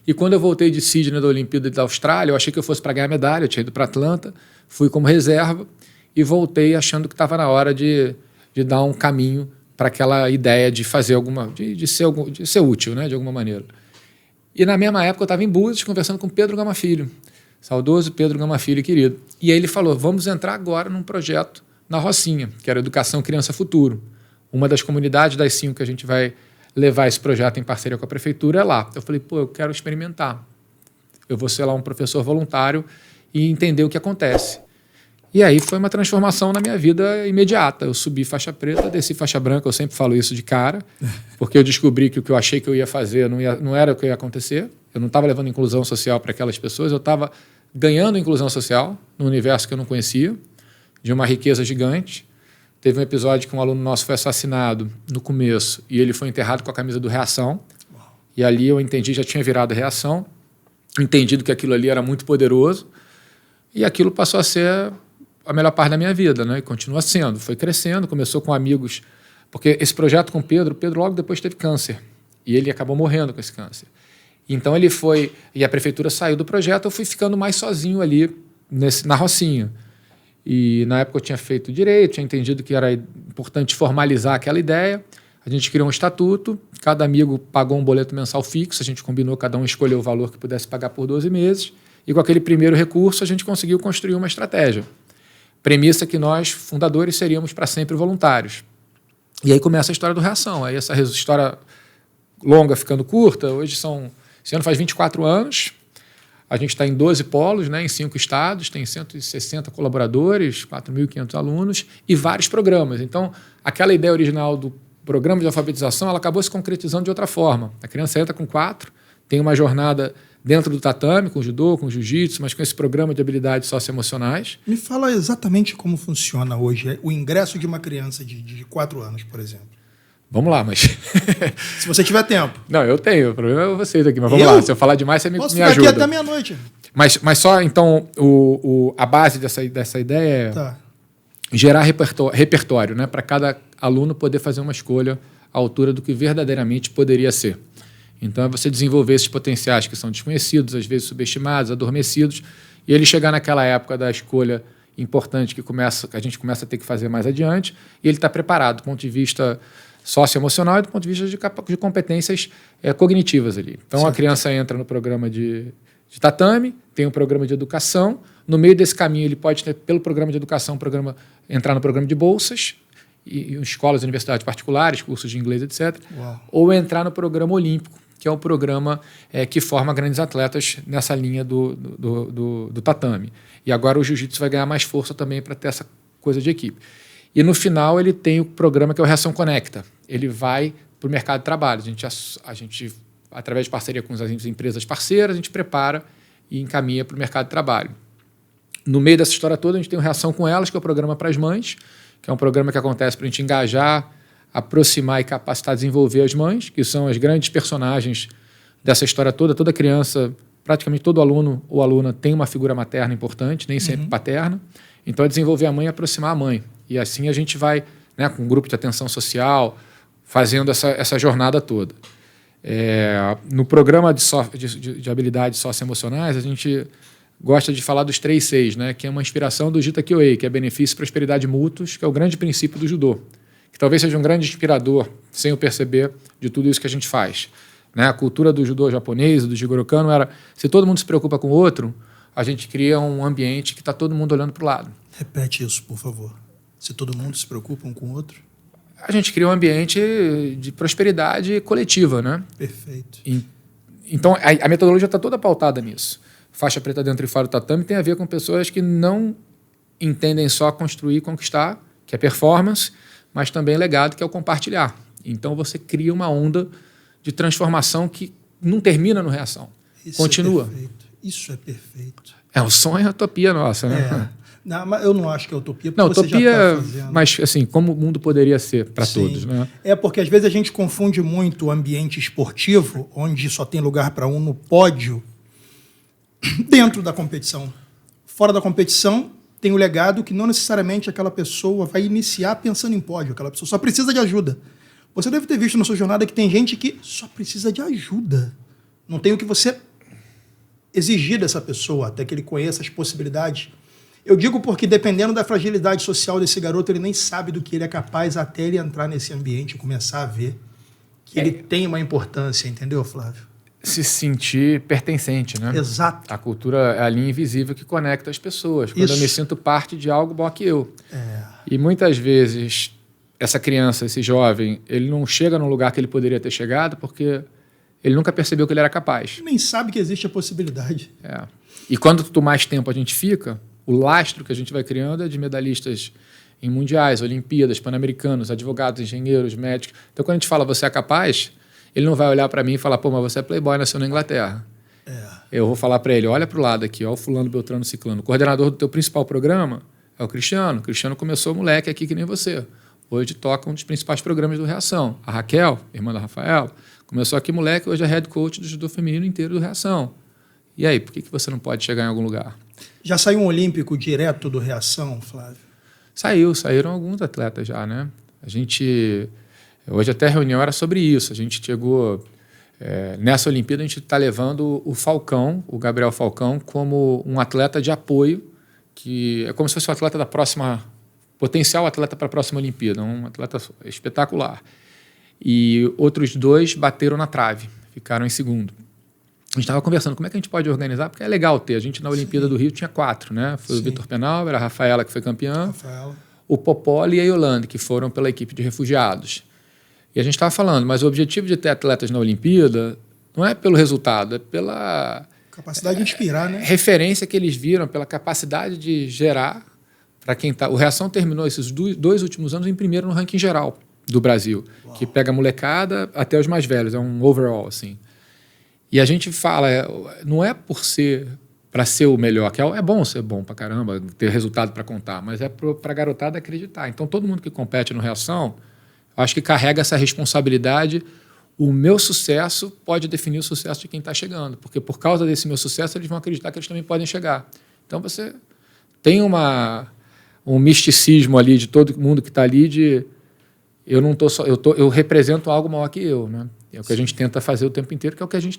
E quando eu voltei de Sydney, da Olimpíada da Austrália, eu achei que eu fosse para ganhar medalha, eu tinha ido para Atlanta, fui como reserva e voltei achando que estava na hora de dar um caminho para aquela ideia de fazer de ser útil, né, de alguma maneira. E na mesma época eu estava em Búzios conversando com Pedro Gama Filho, saudoso Pedro Gama Filho, querido. E aí ele falou, vamos entrar agora num projeto na Rocinha, que era Educação Criança Futuro. Uma das comunidades das 5 que a gente vai levar esse projeto em parceria com a prefeitura é lá. Eu falei, pô, eu quero experimentar. Eu vou ser lá um professor voluntário e entender o que acontece. E aí foi uma transformação na minha vida imediata. Eu subi faixa preta, desci faixa branca, eu sempre falo isso de cara, porque eu descobri que o que eu achei que eu ia fazer não era o que ia acontecer. Eu não estava levando inclusão social para aquelas pessoas, eu estava ganhando inclusão social num universo que eu não conhecia, de uma riqueza gigante. Teve um episódio que um aluno nosso foi assassinado no começo e ele foi enterrado com a camisa do Reação. E ali eu entendi, já tinha virado Reação, entendido que aquilo ali era muito poderoso e aquilo passou a ser a melhor parte da minha vida, né? E continua sendo. Foi crescendo, começou com amigos, porque esse projeto com o Pedro logo depois teve câncer e ele acabou morrendo com esse câncer. Então ele foi, e a prefeitura saiu do projeto, eu fui ficando mais sozinho ali na Rocinha. E na época eu tinha feito direito, tinha entendido que era importante formalizar aquela ideia. A gente criou um estatuto, cada amigo pagou um boleto mensal fixo, a gente combinou, cada um escolheu o valor que pudesse pagar por 12 meses, e com aquele primeiro recurso a gente conseguiu construir uma estratégia. Premissa que nós, fundadores, seríamos para sempre voluntários. E aí começa a história do Reação. Aí essa história longa ficando curta, esse ano faz 24 anos, a gente está em 12 polos, né, em 5 estados, tem 160 colaboradores, 4.500 alunos e vários programas. Então, aquela ideia original do programa de alfabetização, ela acabou se concretizando de outra forma. A criança entra com 4, tem uma jornada dentro do tatame, com judô, com jiu-jitsu, mas com esse programa de habilidades socioemocionais.
Me fala exatamente como funciona hoje o ingresso de uma criança de 4 anos, por exemplo.
Vamos lá, mas...
Se você tiver tempo.
Não, eu tenho. O problema é vocês aqui, mas vamos lá. Se eu falar demais, você me
Posso
ajuda.
ficar aqui até meia-noite.
Mas só, então, a base dessa ideia é gerar repertório, né, para cada aluno poder fazer uma escolha à altura do que verdadeiramente poderia ser. Então, é você desenvolver esses potenciais que são desconhecidos, às vezes subestimados, adormecidos, e ele chegar naquela época da escolha importante que a gente começa a ter que fazer mais adiante, e ele está preparado do ponto de vista socioemocional e do ponto de vista de competências cognitivas ali. Então, certo. A criança entra no programa de tatame, tem um programa de educação, no meio desse caminho ele pode ter, pelo programa de educação, entrar no programa de bolsas, e escolas e universidades particulares, cursos de inglês, etc. Uau. Ou entrar no programa olímpico, que é um programa que forma grandes atletas nessa linha do tatame. E agora o jiu-jitsu vai ganhar mais força também para ter essa coisa de equipe. E no final ele tem o programa que é o Reação Conecta. Ele vai para o mercado de trabalho. A gente, através de parceria com as empresas parceiras, a gente prepara e encaminha para o mercado de trabalho. No meio dessa história toda, a gente tem o Reação com Elas, que é o programa para as mães, que é um programa que acontece para a gente engajar, aproximar e capacitar, desenvolver as mães, que são as grandes personagens dessa história toda. Toda criança, praticamente todo aluno ou aluna tem uma figura materna importante, nem sempre paterna. Então, é desenvolver a mãe e aproximar a mãe. E assim a gente vai, né, com um grupo de atenção social, fazendo essa jornada toda. No programa de habilidades socioemocionais, a gente gosta de falar dos 3 Cs, né, que é uma inspiração do Gita Kyoei, que é benefício e prosperidade mútuos, que é o grande princípio do judô, que talvez seja um grande inspirador, sem eu perceber, de tudo isso que a gente faz. Né? A cultura do judô japonês, do Jigoro Kano, era, se todo mundo se preocupa com o outro, a gente cria um ambiente que está todo mundo olhando para o lado.
Repete isso, por favor. Se todo mundo se preocupa um com o outro?
A gente cria um ambiente de prosperidade coletiva, né?
Perfeito.
Então, a metodologia está toda pautada nisso. Faixa preta dentro e fora do tatame tem a ver com pessoas que não entendem só construir e conquistar, que é performance, mas também legado, que é o compartilhar. Então, você cria uma onda de transformação que não termina no Reação. Continua.
Isso é perfeito.
É o sonho e a utopia nossa, né?
Não, mas eu não acho que é utopia, porque
Não,
você já
utopia,
está fazendo.
mas assim, como o mundo poderia ser para
Sim.
todos, né?
É porque às vezes a gente confunde muito o ambiente esportivo, onde só tem lugar para um no pódio, dentro da competição. Fora da competição, tem o legado que não necessariamente aquela pessoa vai iniciar pensando em pódio, aquela pessoa só precisa de ajuda. Você deve ter visto na sua jornada que tem gente que só precisa de ajuda. Não tem o que você exigir dessa pessoa, até que ele conheça as possibilidades. Eu digo porque, dependendo da fragilidade social desse garoto, ele nem sabe do que ele é capaz até ele entrar nesse ambiente e começar a ver que ele tem uma importância, entendeu, Flávio?
Se sentir pertencente, né?
Exato.
A cultura é a linha invisível que conecta as pessoas. Quando
Isso.
eu me sinto parte de algo maior que eu.
É.
E muitas vezes, essa criança, esse jovem, ele não chega num lugar que ele poderia ter chegado porque ele nunca percebeu que ele era capaz.
Nem sabe que existe a possibilidade.
É. E quanto mais tempo a gente fica, o lastro que a gente vai criando é de medalhistas em mundiais, Olimpíadas, Pan-Americanos, advogados, engenheiros, médicos. Então, quando a gente fala você é capaz, ele não vai olhar para mim e falar, pô, mas você é playboy, nasceu na Inglaterra.
É.
Eu vou falar para ele, olha para o lado aqui, ó, o fulano, Beltrano, Ciclano. O coordenador do teu principal programa é o Cristiano. O Cristiano começou moleque aqui que nem você. Hoje toca um dos principais programas do Reação. A Raquel, irmã da Rafaela, começou aqui moleque, hoje é head coach do judô feminino inteiro do Reação. E aí, por que você não pode chegar em algum lugar?
Já saiu um olímpico direto do Reação, Flávio?
Saíram alguns atletas já, né? A gente... Hoje até a reunião era sobre isso. A gente chegou... nessa Olimpíada a gente está levando o Falcão, o Gabriel Falcão, como um atleta de apoio, que é como se fosse um atleta da próxima... potencial atleta para a próxima Olimpíada, um atleta espetacular. E outros 2 bateram na trave, ficaram em segundo. A gente estava conversando como é que a gente pode organizar, porque é legal ter. A gente na Olimpíada do Rio tinha 4, né? Foi o Vitor Penal, era a Rafaela que foi campeã,
Rafaela.
O Popoli e a Yolande, que foram pela equipe de refugiados. E a gente estava falando, mas o objetivo de ter atletas na Olimpíada não é pelo resultado, é pela
Capacidade de inspirar, né?
referência que eles viram, pela capacidade de gerar para quem está. O Reação terminou esses 2 últimos anos em primeiro no ranking geral do Brasil, que pega a molecada até os mais velhos, é um overall, assim. E a gente fala, não é para ser o melhor, que é bom ser bom para caramba, ter resultado para contar, mas é para a garotada acreditar. Então, todo mundo que compete no Reação, acho que carrega essa responsabilidade. O meu sucesso pode definir o sucesso de quem está chegando, porque por causa desse meu sucesso, eles vão acreditar que eles também podem chegar. Então, você tem um misticismo ali de todo mundo que está ali de eu não tô só, eu represento algo maior que eu, né? É o que a gente tenta fazer o tempo inteiro, que é o que a gente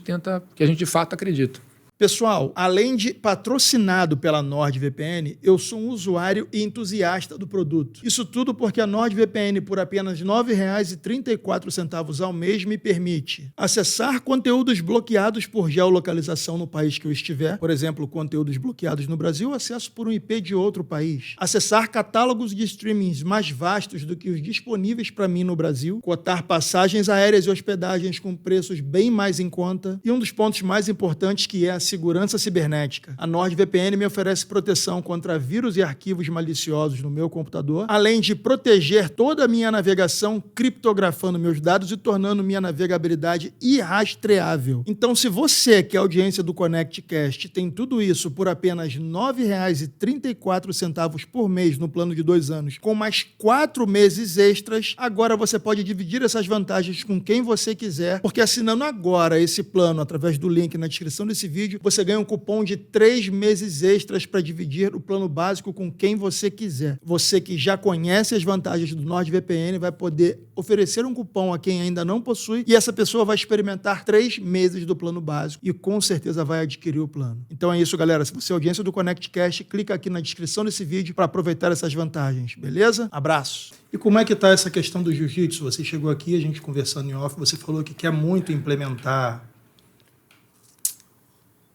de fato acredita.
Pessoal, além de patrocinado pela NordVPN, eu sou um usuário e entusiasta do produto. Isso tudo porque a NordVPN, por apenas R$ 9,34 ao mês, me permite acessar conteúdos bloqueados por geolocalização no país que eu estiver. Por exemplo, conteúdos bloqueados no Brasil, acesso por um IP de outro país. Acessar catálogos de streamings mais vastos do que os disponíveis para mim no Brasil. Cotar passagens aéreas e hospedagens com preços bem mais em conta. E um dos pontos mais importantes, que é a segurança cibernética. A NordVPN me oferece proteção contra vírus e arquivos maliciosos no meu computador, além de proteger toda a minha navegação, criptografando meus dados e tornando minha navegabilidade irrastreável. Então, se você, que é a audiência do ConnectCast, tem tudo isso por apenas R$ 9,34 por mês no plano de 2 anos, com mais 4 meses extras, agora você pode dividir essas vantagens com quem você quiser, porque assinando agora esse plano através do link na descrição desse vídeo, você ganha um cupom de 3 meses extras para dividir o plano básico com quem você quiser. Você que já conhece as vantagens do NordVPN vai poder oferecer um cupom a quem ainda não possui e essa pessoa vai experimentar 3 meses do plano básico e com certeza vai adquirir o plano. Então é isso, galera. Se você é audiência do ConnectCast, clica aqui na descrição desse vídeo para aproveitar essas vantagens, beleza? Abraço! E como é que está essa questão do jiu-jitsu? Você chegou aqui, a gente conversando em off, você falou que quer muito implementar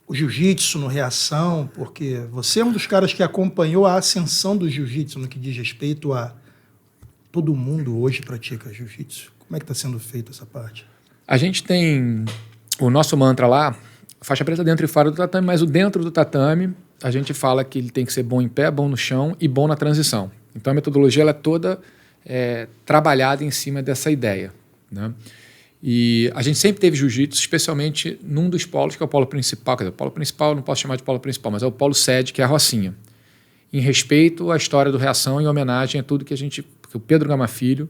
o jiu-jitsu no Reação, porque você é um dos caras que acompanhou a ascensão do jiu-jitsu no que diz respeito a todo mundo hoje pratica jiu-jitsu. Como é que está sendo feita essa parte?
A gente tem o nosso mantra lá, faixa preta dentro e fora do tatame, mas o dentro do tatame, a gente fala que ele tem que ser bom em pé, bom no chão e bom na transição. Então a metodologia ela é toda trabalhada em cima dessa ideia, né? E a gente sempre teve jiu-jitsu, especialmente num dos polos, que é o polo principal. Quer dizer, o polo principal, eu não posso chamar de polo principal, mas é o polo sede, que é a Rocinha. em respeito à história do Reação, em homenagem a tudo que a gente... Porque o Pedro Gama Filho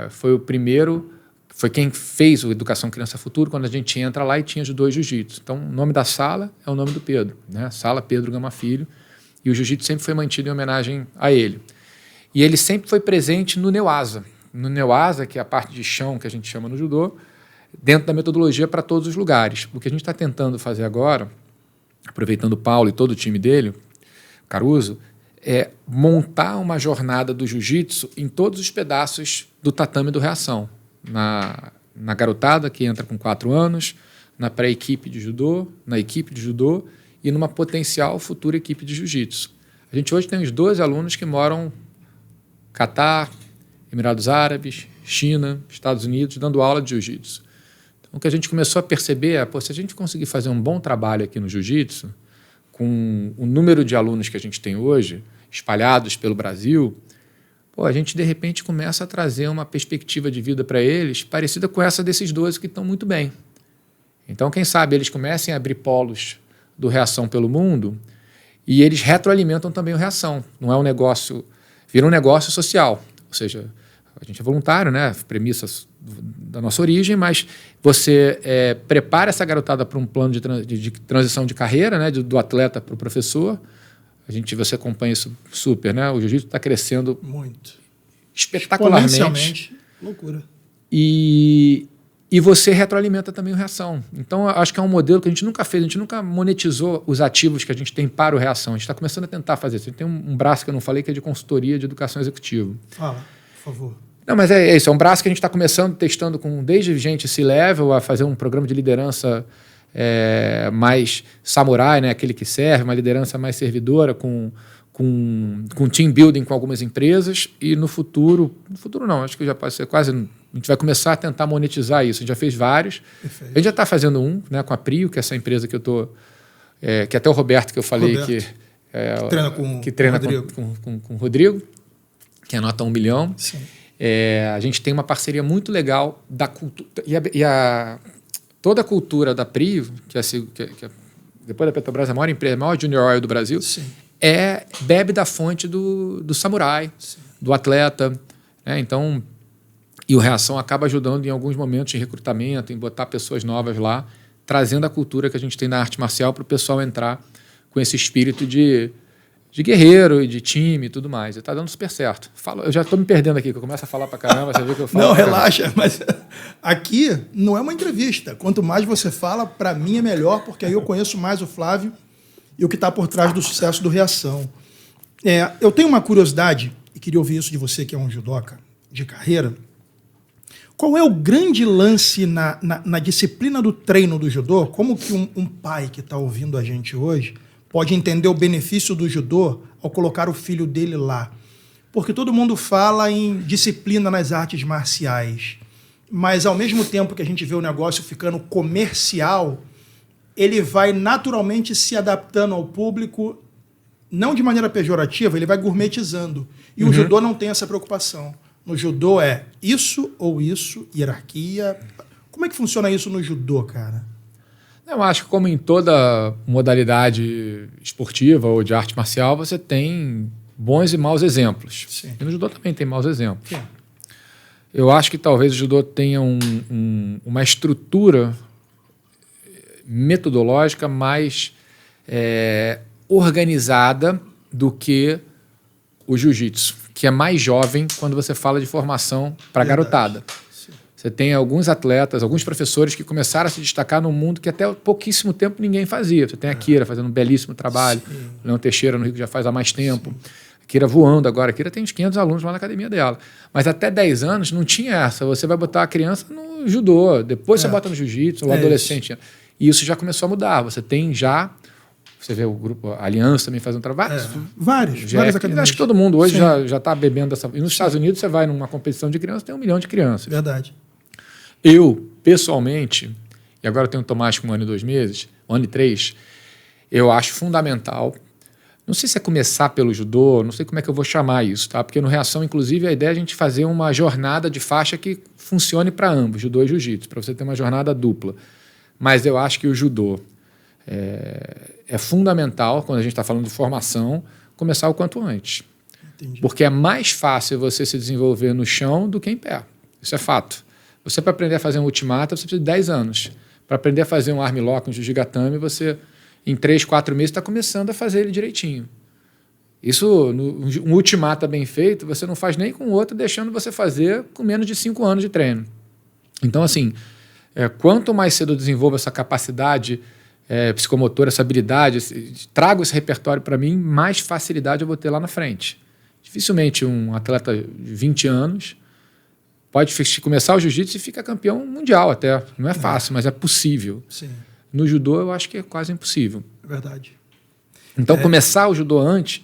foi o primeiro, foi quem fez o Educação Criança Futuro, quando a gente entra lá e tinha judô e jiu-jitsu. Então, o nome da sala é o nome do Pedro, né? Sala Pedro Gama Filho, e o jiu-jitsu sempre foi mantido em homenagem a ele. E ele sempre foi presente no Neuasa. No Neuasa, que é a parte de chão que a gente chama no judô, dentro da metodologia para todos os lugares. O que a gente está tentando fazer agora, aproveitando o Paulo e todo o time dele, Caruso, é montar uma jornada do jiu-jitsu em todos os pedaços do tatame do Reação. Na garotada, que entra com 4 anos, na pré-equipe de judô, na equipe de judô e numa potencial futura equipe de jiu-jitsu. A gente hoje tem uns 12 alunos que moram Catar, Emirados Árabes, China, Estados Unidos, dando aula de jiu-jitsu. Então, o que a gente começou a perceber é, se a gente conseguir fazer um bom trabalho aqui no jiu-jitsu, com o número de alunos que a gente tem hoje, espalhados pelo Brasil, a gente, de repente, começa a trazer uma perspectiva de vida para eles parecida com essa desses 12 que estão muito bem. Então, quem sabe, eles comecem a abrir polos do Reação pelo mundo e eles retroalimentam também o Reação. Não é um negócio... Vira um negócio social. Ou seja, a gente é voluntário, né? Premissas da nossa origem, mas você prepara essa garotada para um plano de transição de carreira, né? Do atleta para o professor. Você acompanha isso super, né? O jiu-jitsu está crescendo
muito,
espetacularmente.
Loucura.
E você retroalimenta também o Reação. Então, eu acho que é um modelo que a gente nunca fez, a gente nunca monetizou os ativos que a gente tem para o Reação. A gente está começando a tentar fazer isso. A gente tem um braço que eu não falei, que é de consultoria de educação executiva.
Fala, por favor.
Não, mas é isso. É um braço que a gente está começando, testando desde gente C-level a fazer um programa de liderança mais samurai, né? Aquele que serve, uma liderança mais servidora, com team building com algumas empresas. E no futuro não, acho que já pode ser quase... A gente vai começar a tentar monetizar isso. A gente já fez vários. Perfeito. A gente já está fazendo um, né, com a Prio, que é essa empresa que eu estou... que até o Roberto, que eu falei, que treina com o Rodrigo, que anota 1 milhão. Sim. A gente tem uma parceria muito legal da cultura... Toda a cultura da Prio, que depois da Petrobras, a maior empresa, a maior junior oil do Brasil, sim, bebe da fonte do samurai, sim, do atleta. Né? Então... E o Reação acaba ajudando em alguns momentos em recrutamento, em botar pessoas novas lá, trazendo a cultura que a gente tem na arte marcial para o pessoal entrar com esse espírito de guerreiro e de time e tudo mais. E está dando super certo. Eu já estou me perdendo aqui, que eu começo a falar para caramba, você vê que eu falo.
Não, relaxa, mas aqui não é uma entrevista. Quanto mais você fala, para mim é melhor, porque aí eu conheço mais o Flávio e o que está por trás do sucesso do Reação. Eu tenho uma curiosidade, e queria ouvir isso de você, que é um judoca de carreira. Qual é o grande lance na disciplina do treino do judô? Como que um pai que está ouvindo a gente hoje pode entender o benefício do judô ao colocar o filho dele lá? Porque todo mundo fala em disciplina nas artes marciais, mas ao mesmo tempo que a gente vê o negócio ficando comercial, ele vai naturalmente se adaptando ao público, não de maneira pejorativa, ele vai gourmetizando. E o judô não tem essa preocupação. No judô é isso ou isso, hierarquia. Como é que funciona isso no judô, cara?
Eu acho que como em toda modalidade esportiva ou de arte marcial, você tem bons e maus exemplos. Sim. E no judô também tem maus exemplos. Sim. Eu acho que talvez o judô tenha uma estrutura metodológica mais organizada do que o jiu-jitsu, que é mais jovem quando você fala de formação para garotada. Sim. Você tem alguns atletas, alguns professores que começaram a se destacar num mundo que até pouquíssimo tempo ninguém fazia. Você tem a Kira fazendo um belíssimo trabalho, o Leão Teixeira no Rio que já faz há mais tempo, a Kira voando agora. A Kira tem uns 500 alunos lá na academia dela. Mas até 10 anos não tinha essa. Você vai botar a criança no judô, depois você bota no jiu-jitsu, o adolescente. Isso. E isso já começou a mudar. Você tem já... Você vê o grupo a Aliança também faz um trabalho.
Várias academias.
Acho que todo mundo hoje já está bebendo essa... E nos Estados Unidos você vai numa competição de crianças, tem 1 milhão de crianças.
Verdade.
Eu, pessoalmente, e agora eu tenho o Tomás com 1 ano e 2 meses, 1 ano e 3, eu acho fundamental, não sei se é começar pelo judô, não sei como é que eu vou chamar isso, tá? Porque no Reação, inclusive, a ideia é a gente fazer uma jornada de faixa que funcione para ambos, judô e jiu-jitsu, para você ter uma jornada dupla. Mas eu acho que o judô é fundamental, quando a gente está falando de formação, começar o quanto antes.
Entendi.
Porque é mais fácil você se desenvolver no chão do que em pé. Isso é fato. Você, para aprender a fazer um ultimata, você precisa de 10 anos. Para aprender a fazer um arm lock, um jiu-jitsu, você, em 3, 4 meses, está começando a fazer ele direitinho. Isso, um ultimata bem feito, você não faz nem com o outro, deixando você fazer com menos de 5 anos de treino. Então, assim, quanto mais cedo eu desenvolvo essa capacidade psicomotora, essa habilidade, trago esse repertório para mim, mais facilidade eu vou ter lá na frente. Dificilmente um atleta de 20 anos pode começar o jiu-jitsu e ficar campeão mundial até. Não é fácil, mas é possível.
Sim.
No judô, eu acho que é quase impossível.
É verdade.
Então, começar o judô antes,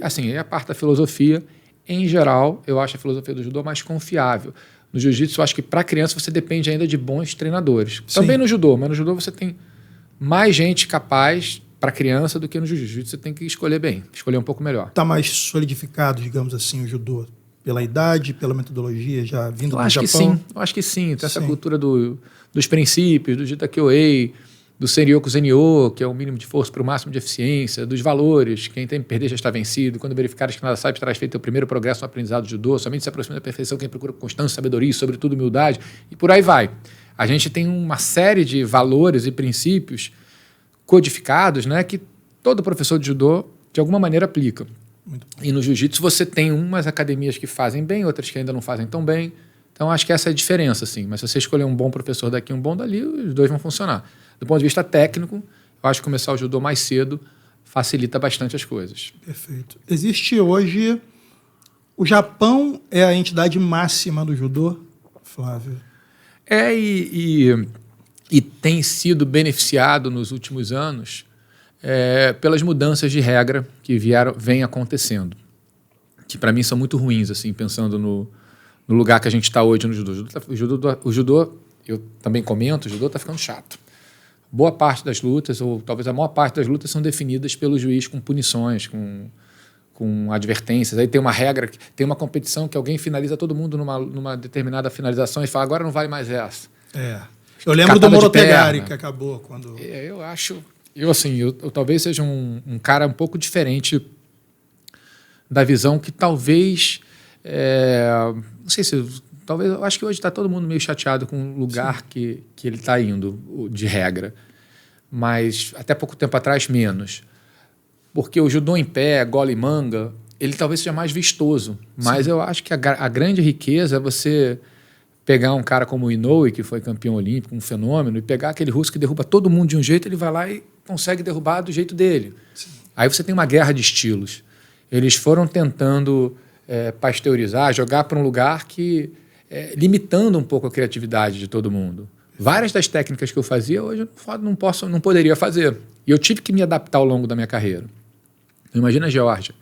assim, é a parte da filosofia. Em geral, eu acho a filosofia do judô mais confiável. No jiu-jitsu, eu acho que para criança você depende ainda de bons treinadores.
Sim.
Também no judô, mas no judô você tem mais gente capaz para criança do que no jiu-jitsu. Você tem que escolher bem, escolher um pouco melhor.
Está mais solidificado, digamos assim, o judô? Pela idade, pela metodologia, já vindo do Japão?
Eu acho que sim. Tem essa cultura dos princípios, do Jita Kyoei, do Senryoku Zenyo, que é o mínimo de força para o máximo de eficiência, dos valores, quem tem que perder já está vencido, quando verificares que nada sabe, terás feito o primeiro progresso no aprendizado do judô, somente se aproxima da perfeição quem procura constância, sabedoria e, sobretudo, humildade, e por aí vai. A gente tem uma série de valores e princípios codificados, né, que todo professor de judô, de alguma maneira, aplica. E no jiu-jitsu você tem umas academias que fazem bem, outras que ainda não fazem tão bem. Então, acho que essa é a diferença, assim. Mas se você escolher um bom professor daqui e um bom dali, os dois vão funcionar. Do ponto de vista técnico, eu acho que começar o judô mais cedo facilita bastante as coisas.
Perfeito. Existe hoje... O Japão é a entidade máxima do judô, Flávio?
E tem sido beneficiado nos últimos anos pelas mudanças de regra que vêm acontecendo, que para mim são muito ruins, assim, pensando no lugar que a gente está hoje no judô. O judô, eu também comento, o judô está ficando chato. Boa parte das lutas, ou talvez a maior parte das lutas, são definidas pelo juiz com punições, com advertências. Aí tem uma regra, tem uma competição que alguém finaliza todo mundo numa determinada finalização e fala, agora não vale mais essa.
Eu lembro do Morotegari, que acabou quando...
Eu acho... Eu talvez seja um cara um pouco diferente da visão que talvez... não sei se... Talvez, eu acho que hoje está todo mundo meio chateado com o lugar que ele está indo, de regra. Mas até pouco tempo atrás, menos. Porque o judô em pé, gola e manga, ele talvez seja mais vistoso. Mas eu acho que a grande riqueza é você pegar um cara como o Inoue, que foi campeão olímpico, um fenômeno, e pegar aquele russo que derruba todo mundo de um jeito, ele vai lá e consegue derrubar do jeito dele. Sim. Aí você tem uma guerra de estilos. Eles foram tentando pasteurizar, jogar para um lugar que... limitando um pouco a criatividade de todo mundo. Várias das técnicas que eu fazia, hoje eu não poderia fazer. E eu tive que me adaptar ao longo da minha carreira. Imagina a Geórgia,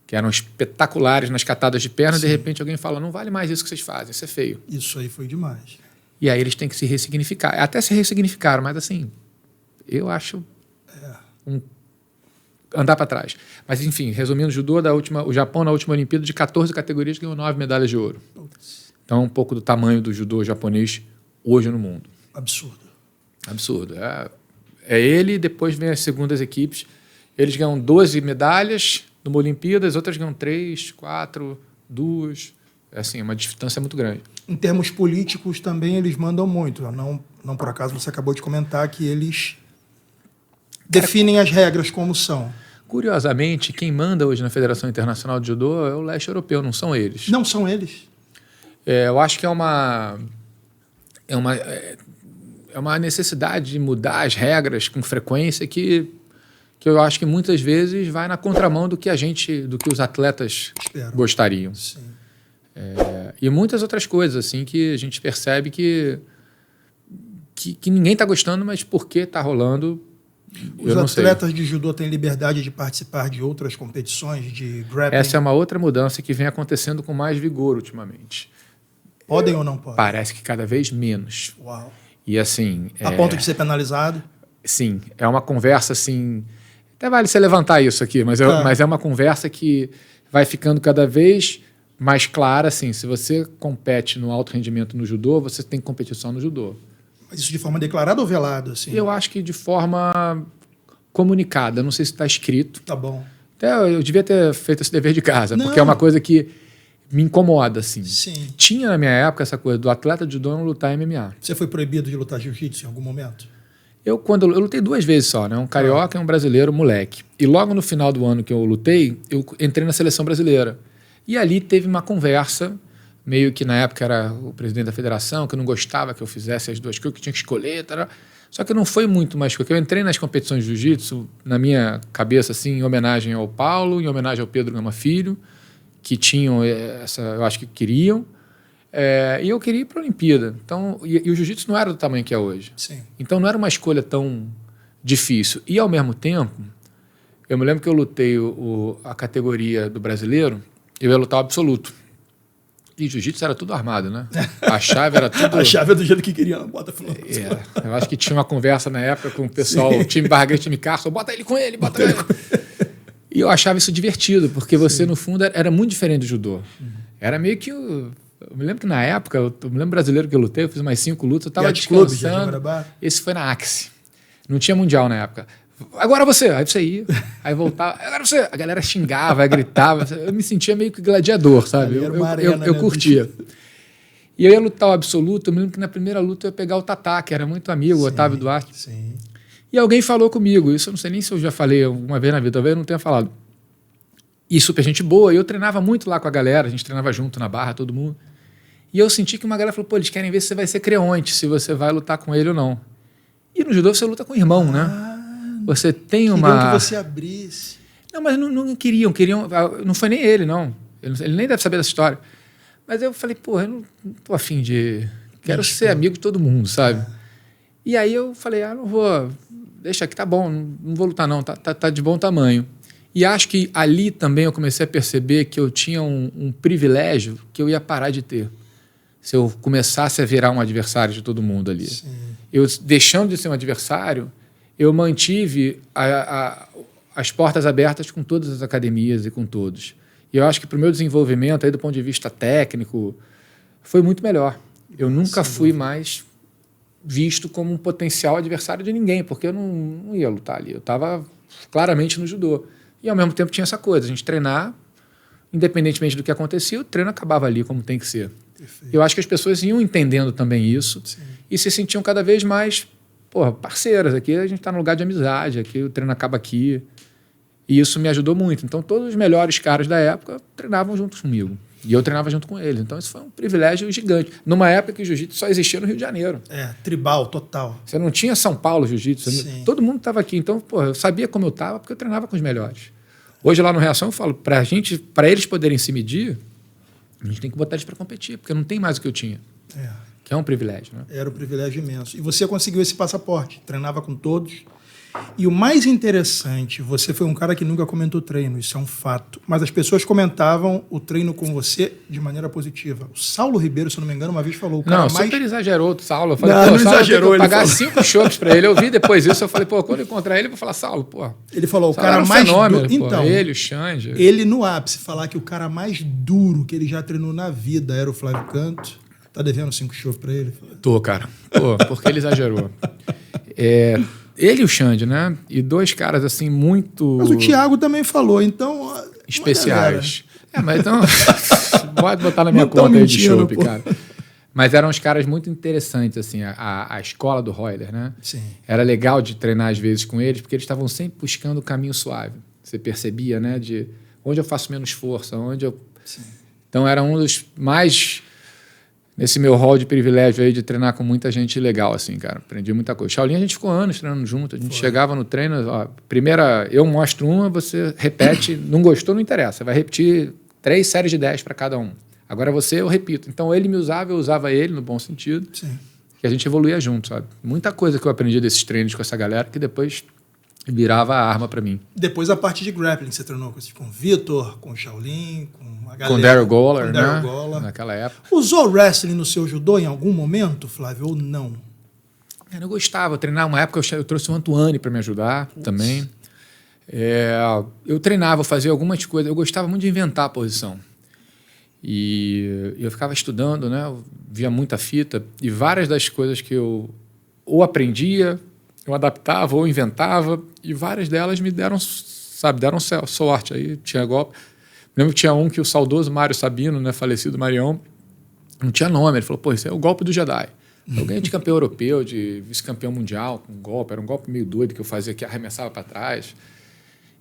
que eram espetaculares nas catadas de perna, de repente alguém fala, não vale mais isso que vocês fazem, isso é feio.
Isso aí foi demais.
E aí eles têm que se ressignificar. Até se ressignificaram, mas assim, eu acho andar para trás. Mas enfim, resumindo, o Japão na última Olimpíada, de 14 categorias, ganhou 9 medalhas de ouro. Então, um pouco do tamanho do judô japonês hoje no mundo. Absurdo. É ele, e depois vem as segundas equipes. Eles ganham 12 medalhas numa Olimpíada, as outras ganham 3, 4, 2. É assim, uma distância muito grande.
Em termos políticos também eles mandam muito. Não por acaso você acabou de comentar que eles definem as regras como são.
Curiosamente, quem manda hoje na Federação Internacional de Judô é o leste europeu, não são eles.
Não são eles?
Eu acho que é uma necessidade de mudar as regras com frequência que eu acho que muitas vezes vai na contramão do que os atletas gostariam.
Sim.
E muitas outras coisas assim que a gente percebe que ninguém está gostando, mas por que está rolando?
Os atletas de judô têm liberdade de participar de outras competições de grappling?
Essa é uma outra mudança que vem acontecendo com mais vigor ultimamente.
Podem ou não podem?
Parece que cada vez menos.
Uau.
E assim...
A ponto de ser penalizado?
Sim. É uma conversa assim... Até vale você levantar isso aqui, mas é uma conversa que vai ficando cada vez mais clara. Assim, se você compete no alto rendimento no judô, você tem competição no judô.
Mas isso de forma declarada ou velada? Assim?
Eu acho que de forma comunicada. Não sei se está escrito.
Tá bom.
Até eu devia ter feito esse dever de casa,
Não.
porque é uma coisa que me incomoda, assim.
Sim.
Tinha na minha época essa coisa do atleta de judô não lutar MMA.
Você foi proibido de lutar jiu-jitsu em algum momento?
Eu lutei 2 vezes só, né? Um carioca e um brasileiro, moleque. E logo no final do ano que eu lutei, eu entrei na seleção brasileira. E ali teve uma conversa, meio que na época era o presidente da federação, que não gostava que eu fizesse as 2 coisas, que eu tinha que escolher, tal. Só que não foi muito mais coisa. Eu entrei nas competições de jiu-jitsu, na minha cabeça, assim, em homenagem ao Paulo, em homenagem ao Pedro Gama Filho, que tinham essa, eu acho que queriam. E eu queria ir para a Olimpíada. Então, e o jiu-jitsu não era do tamanho que é hoje.
Sim.
Então não era uma escolha tão difícil. E ao mesmo tempo, eu me lembro que eu lutei a categoria do brasileiro, eu ia lutar o absoluto. E jiu-jitsu era tudo armado, né? A chave era tudo...
A chave é do jeito que queria, bota fulano.
Eu acho que tinha uma conversa na época com o pessoal, o time Barraguete, time Carson, bota ele com ele, bota ele. E eu achava isso divertido, porque você, no fundo, era muito diferente do judô. Era meio que... Eu me lembro que na época, eu me lembro brasileiro que eu lutei, eu fiz mais 5 lutas, eu estava descansando. Esse foi na Axi. Não tinha mundial na época. Agora você! Aí você ia, aí voltava. Agora você! A galera xingava, aí gritava. Eu me sentia meio que gladiador, sabe? Eu curtia. E eu ia lutar o absoluto. Eu me lembro que na primeira luta eu ia pegar o Tatá, que era muito amigo, o Otávio Duarte.
Sim.
E alguém falou comigo, isso eu não sei nem se eu já falei alguma vez na vida, talvez eu não tenha falado. E super gente boa, eu treinava muito lá com a galera, a gente treinava junto na barra, todo mundo. E eu senti que uma galera falou, pô, eles querem ver se você vai ser creonte, se você vai lutar com ele ou não. E no judô você luta com o irmão, né? Você tem uma...
Queriam que você abrisse.
Não, mas não queriam. Não foi nem ele, não. Ele nem deve saber dessa história. Mas eu falei, pô, eu não tô afim de... Quero ser amigo de todo mundo, sabe? E aí eu falei, não vou... Deixa aqui, tá bom, não vou lutar não, tá de bom tamanho. E acho que ali também eu comecei a perceber que eu tinha um privilégio que eu ia parar de ter. Se eu começasse a virar um adversário de todo mundo ali.
Sim.
Eu, deixando de ser um adversário, eu mantive as portas abertas com todas as academias e com todos. E eu acho que para o meu desenvolvimento, aí, do ponto de vista técnico, foi muito melhor. Eu nunca fui mais visto como um potencial adversário de ninguém, porque eu não ia lutar ali. Eu estava claramente no judô. E, ao mesmo tempo, tinha essa coisa, a gente treinar, independentemente do que acontecia, o treino acabava ali como tem que ser. Perfeito. Eu acho que as pessoas iam entendendo também isso. Sim. E se sentiam cada vez mais parceiras. Aqui a gente está num lugar de amizade, aqui o treino acaba aqui. E isso me ajudou muito. Então, todos os melhores caras da época treinavam juntos comigo. E eu treinava junto com eles. Então, isso foi um privilégio gigante. Numa época que o jiu-jitsu só existia no Rio de Janeiro.
Tribal, total.
Você não tinha São Paulo jiu-jitsu. Todo mundo estava aqui. Então, eu sabia como eu estava porque eu treinava com os melhores. Hoje, lá no Reação, eu falo, para eles poderem se medir, a gente tem que botar eles para competir, porque não tem mais o que eu tinha. Que é um privilégio, né?
Era um privilégio imenso. E você conseguiu esse passaporte, treinava com todos. E o mais interessante, você foi um cara que nunca comentou treino, isso é um fato. Mas as pessoas comentavam o treino com você de maneira positiva. O Saulo Ribeiro, se eu não me engano, uma vez falou...
Não, super exagerou o Saulo. Eu falei, não exagerou. Eu pagar 5 chocks para ele. Eu vi depois isso, eu falei, quando eu encontrar ele, eu vou falar, Saulo,
Ele falou, o cara
mais fenômeno, então, ele, o Xande.
Ele no ápice, falar que o cara mais duro que ele já treinou na vida era o Flávio Canto. Tá devendo 5 shows para ele?
Tô, cara. Porque ele exagerou. Ele e o Xande, né? E 2 caras, assim, muito...
Mas o Thiago também falou, então...
Especiais. Mas então... pode botar na minha conta aí de chopp, cara. Mas eram uns caras muito interessantes, assim, a escola do Royler, né?
Sim.
Era legal de treinar, às vezes, com eles, porque eles estavam sempre buscando o caminho suave. Você percebia, né? De onde eu faço menos força, onde eu... Sim. Então, era um dos mais... Nesse meu rol de privilégio aí de treinar com muita gente legal, assim, cara. Aprendi muita coisa. Shaolin, a gente ficou anos treinando junto. A gente chegava no treino, primeira, eu mostro uma, você repete. Não gostou, não interessa. Você vai repetir 3 séries de 10 para cada um. Agora eu repito. Então, ele me usava, eu usava ele, no bom sentido.
Sim.
E a gente evoluía junto, sabe? Muita coisa que eu aprendi desses treinos com essa galera que depois virava a arma para mim.
Depois a parte de grappling, você treinou com o Vitor, com o Shaolin, com a galera.
Com o Daryl Goller, né?
Goller.
Naquela época.
Usou wrestling no seu judô em algum momento, Flávio, ou não?
Eu gostava. Eu treinava uma época, eu trouxe o Antoine para me ajudar também. Eu treinava, fazia algumas coisas. Eu gostava muito de inventar a posição. E eu ficava estudando, né? Eu via muita fita. E várias das coisas que eu ou aprendia, eu adaptava ou inventava. E várias delas me deram sabe, deram sorte. Aí tinha golpe. Lembro que tinha um que o saudoso Mário Sabino, né, falecido Marião, não tinha nome. Ele falou, pô, isso é o golpe do Jedi. Eu ganhei de campeão europeu, de vice-campeão mundial com um golpe. Era um golpe meio doido que eu fazia, que arremessava para trás.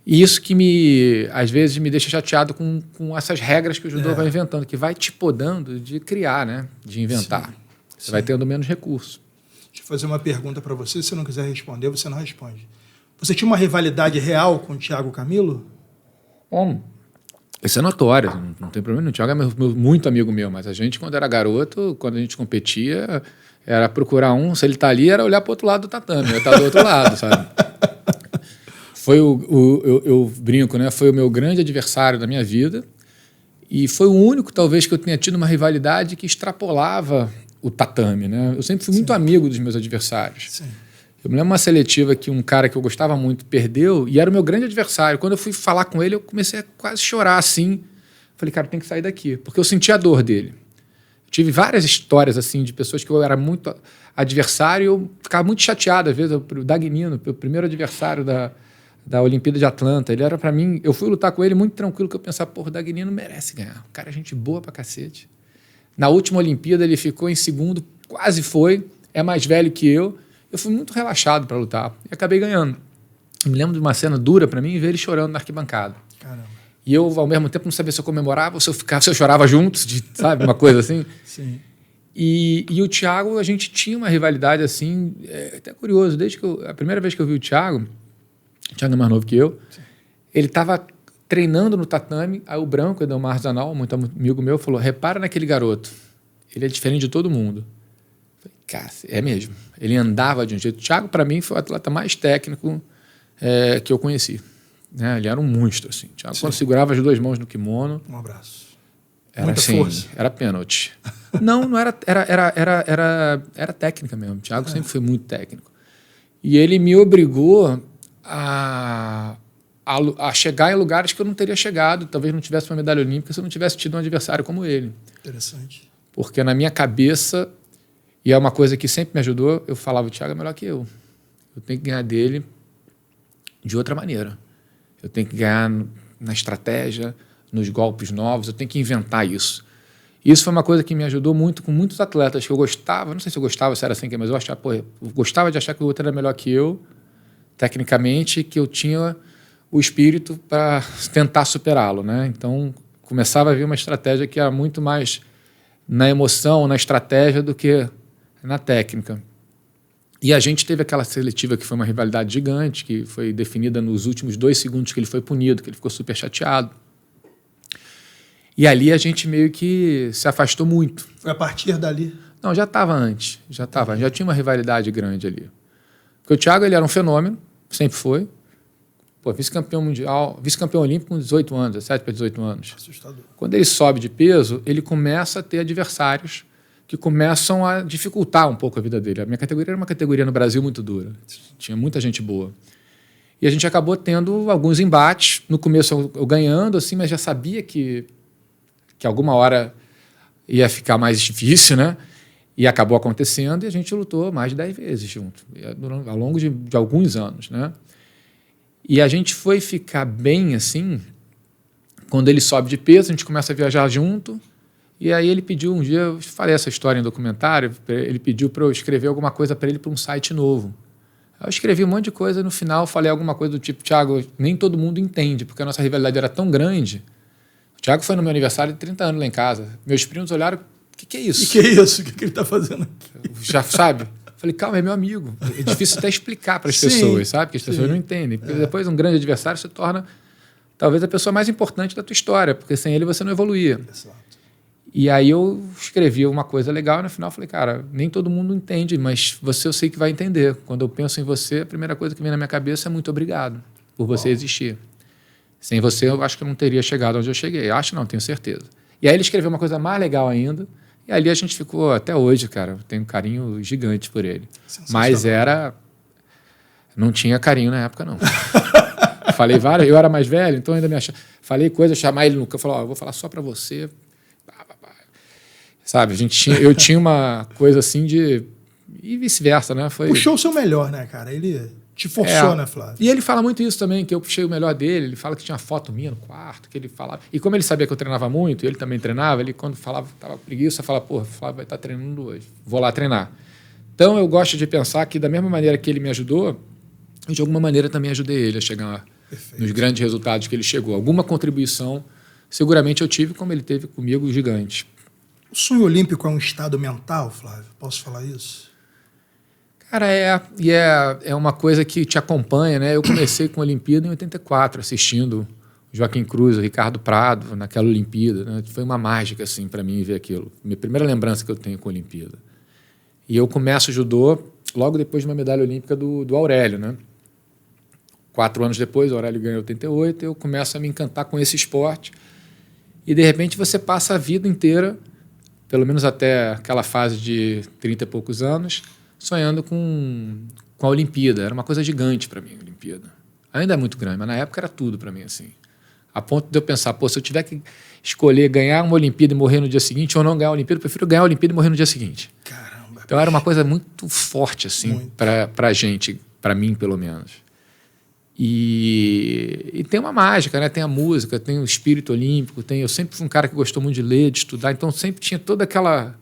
E isso que, às vezes, me deixa chateado com essas regras que o judô vai inventando, que vai te podando de criar, né? De inventar. Você vai tendo menos recurso.
Deixa eu fazer uma pergunta para você. Se você não quiser responder, você não responde. Você tinha uma rivalidade real com o Thiago Camilo?
Bom, isso é notório, não tem problema. O Thiago é muito amigo meu, mas a gente, quando era garoto, quando a gente competia, era procurar um, se ele tá ali, era olhar para o outro lado do tatame, eu estava do outro lado, sabe? Foi eu brinco, né? Foi o meu grande adversário da minha vida e foi o único, talvez, que eu tenha tido uma rivalidade que extrapolava o tatame, né? Eu sempre fui muito amigo dos meus adversários.
Sim.
Eu me lembro uma seletiva que um cara que eu gostava muito perdeu e era o meu grande adversário. Quando eu fui falar com ele, eu comecei a quase chorar assim. Falei, cara, tem que sair daqui, porque eu senti a dor dele. Eu tive várias histórias assim de pessoas que eu era muito adversário e eu ficava muito chateado. Às vezes, o Dagnino, o primeiro adversário da Olimpíada de Atlanta, ele era para mim, eu fui lutar com ele muito tranquilo, que eu pensava, porra, o Dagnino merece ganhar. O cara é gente boa pra cacete. Na última Olimpíada ele ficou em segundo, quase foi, é mais velho que eu. Eu fui muito relaxado para lutar e acabei ganhando. Eu me lembro de uma cena dura para mim ver ele chorando na arquibancada.
Caramba.
E eu, ao mesmo tempo, não sabia se eu comemorava ou se eu chorava junto, sabe, uma coisa assim.
Sim.
E o Thiago, a gente tinha uma rivalidade assim, até curioso, desde que a primeira vez que eu vi o Thiago é mais novo que eu, sim, ele estava treinando no tatame, aí o Branco, Edelmar Zanal, muito amigo meu, falou, repara naquele garoto, ele é diferente de todo mundo. Eu falei, cara, é mesmo. Ele andava de um jeito. O Thiago, para mim, foi o atleta mais técnico que eu conheci. Né? Ele era um monstro, assim. O Thiago, quando segurava as duas mãos no kimono...
Um abraço.
Era
muita
assim,
força.
Era pênalti. Não era... Era técnica mesmo. O Thiago sempre foi muito técnico. E ele me obrigou a chegar em lugares que eu não teria chegado. Talvez não tivesse uma medalha olímpica se eu não tivesse tido um adversário como ele.
Interessante.
Porque na minha cabeça, e é uma coisa que sempre me ajudou, eu falava, o Thiago é melhor que eu. Eu tenho que ganhar dele de outra maneira. Eu tenho que ganhar na estratégia, nos golpes novos, eu tenho que inventar isso. Isso foi uma coisa que me ajudou muito com muitos atletas que eu gostava, não sei se eu gostava, se era assim, mas eu gostava de achar que o outro era melhor que eu, tecnicamente, que eu tinha o espírito para tentar superá-lo, né? Então, começava a vir uma estratégia que era muito mais na emoção, na estratégia, do que na técnica. E a gente teve aquela seletiva que foi uma rivalidade gigante, que foi definida nos últimos 2 segundos que ele foi punido, que ele ficou super chateado. E ali a gente meio que se afastou muito.
Foi a partir dali?
Não, já estava antes. Já tinha uma rivalidade grande ali. Porque o Thiago, ele era um fenômeno, sempre foi. Pô, vice-campeão mundial, vice-campeão olímpico com 18 anos, 17 para 18 anos.
Assustador. Quando
ele sobe de peso, ele começa a ter adversários que começam a dificultar um pouco a vida dele. A minha categoria era uma categoria no Brasil muito dura. Tinha muita gente boa. E a gente acabou tendo alguns embates. No começo eu ganhando, assim, mas já sabia que alguma hora ia ficar mais difícil, né? E acabou acontecendo e a gente lutou mais de 10 vezes junto, ao longo de alguns anos, né? E a gente foi ficar bem, assim, quando ele sobe de peso, a gente começa a viajar junto. E aí ele pediu um dia, eu falei essa história em documentário, ele pediu para eu escrever alguma coisa para ele para um site novo. Eu escrevi um monte de coisa, no final falei alguma coisa do tipo, Thiago, nem todo mundo entende, porque a nossa rivalidade era tão grande. O Thiago foi no meu aniversário de 30 anos lá em casa. Meus primos olharam, o que é isso?
O que é isso? O que ele está fazendo aqui?
Já sabe? Falei, calma, é meu amigo. É difícil até explicar para as pessoas, sabe? Porque as pessoas não entendem. Porque depois um grande adversário se torna talvez a pessoa mais importante da tua história, porque sem ele você não evoluía.
Exato.
E aí eu escrevi uma coisa legal e no final falei, cara, nem todo mundo entende, mas você eu sei que vai entender. Quando eu penso em você, a primeira coisa que vem na minha cabeça é muito obrigado por você existir. Sem você, eu acho que eu não teria chegado onde eu cheguei. Acho não, tenho certeza. E aí ele escreveu uma coisa mais legal ainda, e ali a gente ficou até hoje, cara. Eu tenho um carinho gigante por ele. Mas não tinha carinho na época, não. Falei várias, eu era mais velho, então ainda me achava. Falei coisas, chamar ele no canto, falei, eu vou falar só pra você. Sabe, eu tinha uma coisa assim de... E vice-versa, né?
Puxou o seu melhor, né, cara? Ele Te forçou, né, Flávio?
E ele fala muito isso também, que eu puxei o melhor dele. Ele fala que tinha foto minha no quarto, que ele falava. E como ele sabia que eu treinava muito, e ele também treinava, ele quando falava, tava preguiça, falava, pô, o Flávio vai estar treinando hoje, vou lá treinar. Então eu gosto de pensar que da mesma maneira que ele me ajudou, eu de alguma maneira também ajudei ele a chegar nos grandes resultados que ele chegou. Alguma contribuição, seguramente eu tive, como ele teve comigo, gigante.
O sonho olímpico é um estado mental, Flávio? Posso falar isso?
Cara, é uma coisa que te acompanha, né? Eu comecei com a Olimpíada em 84, assistindo o Joaquim Cruz, o Ricardo Prado, naquela Olimpíada, né? Foi uma mágica, assim, para mim ver aquilo. Minha primeira lembrança que eu tenho com a Olimpíada. E eu começo o judô logo depois de uma medalha olímpica do Aurélio, né? 4 anos depois, o Aurélio ganhou em 88, eu começo a me encantar com esse esporte. E, de repente, você passa a vida inteira, pelo menos até aquela fase de 30 e poucos anos, sonhando com a Olimpíada. Era uma coisa gigante para mim, a Olimpíada. Ainda é muito grande, mas na época era tudo para mim, assim. A ponto de eu pensar, pô, se eu tiver que escolher ganhar uma Olimpíada e morrer no dia seguinte ou não ganhar a Olimpíada, eu prefiro ganhar a Olimpíada e morrer no dia seguinte.
Caramba.
Então era uma coisa muito forte, assim, para a gente, para mim, pelo menos. E tem uma mágica, né? Tem a música, tem o espírito olímpico, eu sempre fui um cara que gostou muito de ler, de estudar, então sempre tinha toda aquela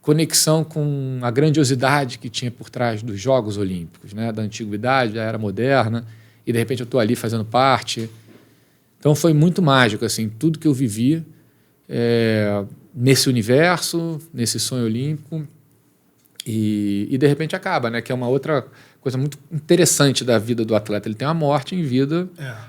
conexão com a grandiosidade que tinha por trás dos Jogos Olímpicos, né? Da antiguidade, da era moderna, e de repente eu estou ali fazendo parte. Então foi muito mágico, assim, tudo que eu vivi nesse universo, nesse sonho olímpico, e de repente acaba, né? Que é uma outra coisa muito interessante da vida do atleta. Ele tem uma morte em vida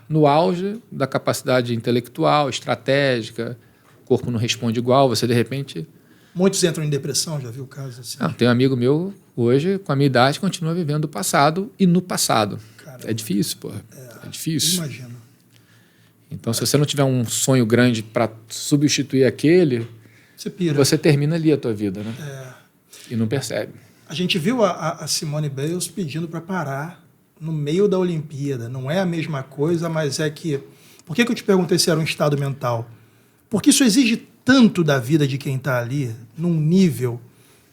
no auge da capacidade intelectual, estratégica, o corpo não responde igual, você de repente...
Muitos entram em depressão, já viu o caso assim?
Não, tem um amigo meu, hoje, com a minha idade, continua vivendo o passado e no passado. Caramba. É difícil, pô. É difícil.
Imagino.
Então, se você não tiver um sonho grande para substituir aquele, você termina ali a tua vida, né? E não percebe.
A gente viu a Simone Biles pedindo para parar no meio da Olimpíada. Não é a mesma coisa, mas é que... Por que eu te perguntei se era um estado mental? Porque isso exige tanto da vida de quem está ali, num nível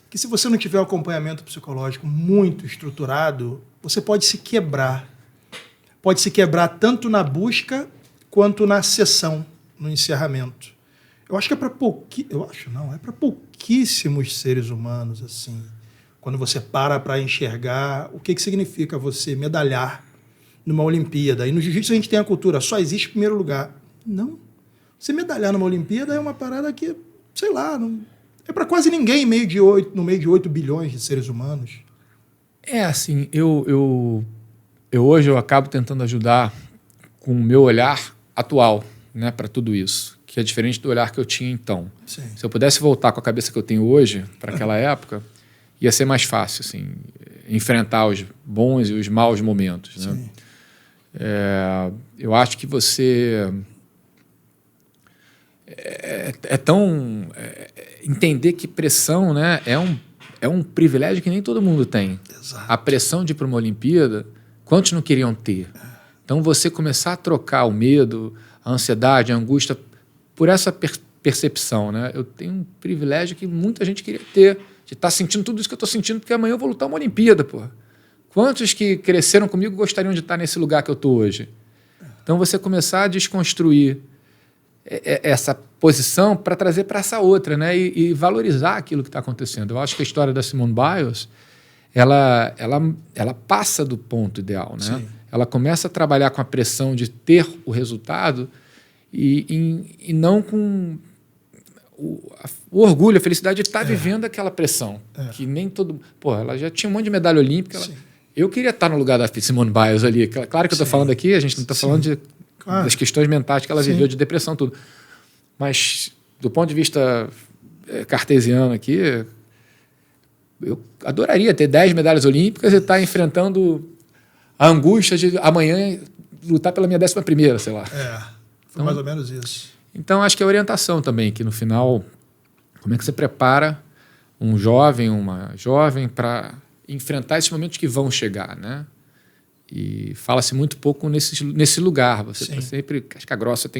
que, se você não tiver um acompanhamento psicológico muito estruturado, você pode se quebrar. Pode se quebrar tanto na busca quanto na sessão, no encerramento. Eu acho que é para pouquíssimos seres humanos, assim, quando você para enxergar o que significa você medalhar numa Olimpíada. E no jiu-jitsu a gente tem a cultura, só existe primeiro lugar. Não. Você medalhar numa Olimpíada é uma parada que, sei lá, não, é para quase ninguém no meio de 8 bilhões de seres humanos.
É assim, eu hoje eu acabo tentando ajudar com o meu olhar atual, né, para tudo isso, que é diferente do olhar que eu tinha então.
Sim.
Se eu pudesse voltar com a cabeça que eu tenho hoje para aquela época, ia ser mais fácil, assim, enfrentar os bons e os maus momentos, né? Eu acho que você entender que pressão, né, é um privilégio que nem todo mundo tem.
Exato.
A pressão de ir para uma Olimpíada, quantos não queriam ter? Então, você começar a trocar o medo, a ansiedade, a angústia, por essa percepção, né? Eu tenho um privilégio que muita gente queria ter, de estar sentindo tudo isso que eu estou sentindo, porque amanhã eu vou lutar uma Olimpíada, pô. Quantos que cresceram comigo gostariam de estar nesse lugar que eu estou hoje? Então, você começar a desconstruir essa posição para trazer para essa outra, né? E valorizar aquilo que está acontecendo. Eu acho que a história da Simone Biles, ela passa do ponto ideal, né?
Sim.
Ela começa a trabalhar com a pressão de ter o resultado e não com o orgulho, a felicidade de estar vivendo aquela pressão. Que nem todo... Pô, ela já tinha um monte de medalha olímpica. Eu queria estar no lugar da Simone Biles ali. Claro que eu estou falando aqui, a gente não está falando das questões mentais que ela viveu, de depressão, tudo. Mas, do ponto de vista cartesiano aqui, eu adoraria ter 10 medalhas olímpicas e estar enfrentando a angústia de amanhã lutar pela minha 11ª, sei lá.
Foi mais ou menos isso.
Então, acho que é a orientação também, que no final, como é que você prepara um jovem, uma jovem para enfrentar esses momentos que vão chegar, né? E fala-se muito pouco nesse lugar. Você está sempre casca grossa.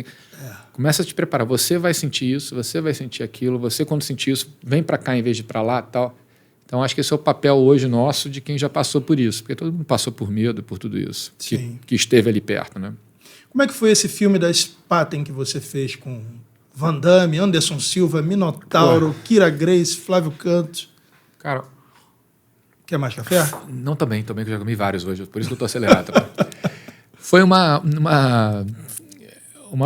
Começa a te preparar. Você vai sentir isso, você vai sentir aquilo. Você, quando sentir isso, vem para cá em vez de para lá, tal. Então, acho que esse é o papel hoje nosso de quem já passou por isso, porque todo mundo passou por medo, por tudo isso, que esteve ali perto, né?
Como é que foi esse filme da Spaten que você fez com Van Damme, Anderson Silva, Minotauro, Kira Grace, Flávio Canto?
Cara,
quer mais café?
não também, que eu já comi vários hoje, por isso que eu estou acelerado. Foi uma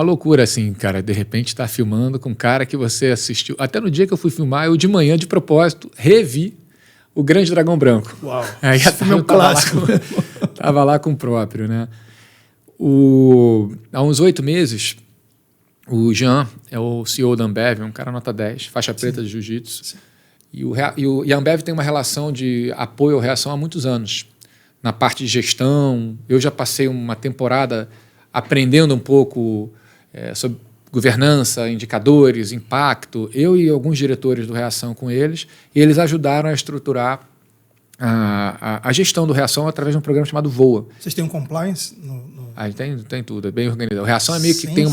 loucura, assim, cara, de repente estar filmando com um cara que você assistiu. Até no dia que eu fui filmar, eu de manhã, de propósito, revi O Grande Dragão Branco.
Uau,
aí
esse filme é um clássico.
Estava lá com o próprio, né? Há uns 8 meses, o Jean é o CEO da Ambev, um cara nota 10, faixa preta de jiu-jitsu. E a Ambev tem uma relação de apoio ou reação há muitos anos. Na parte de gestão, eu já passei uma temporada aprendendo um pouco sobre governança, indicadores, impacto. Eu e alguns diretores do Reação com eles, e eles ajudaram a estruturar a gestão do Reação através de um programa chamado VOA.
Vocês têm um compliance?
Aí tem tudo, é bem organizado. O Reação é meio que tem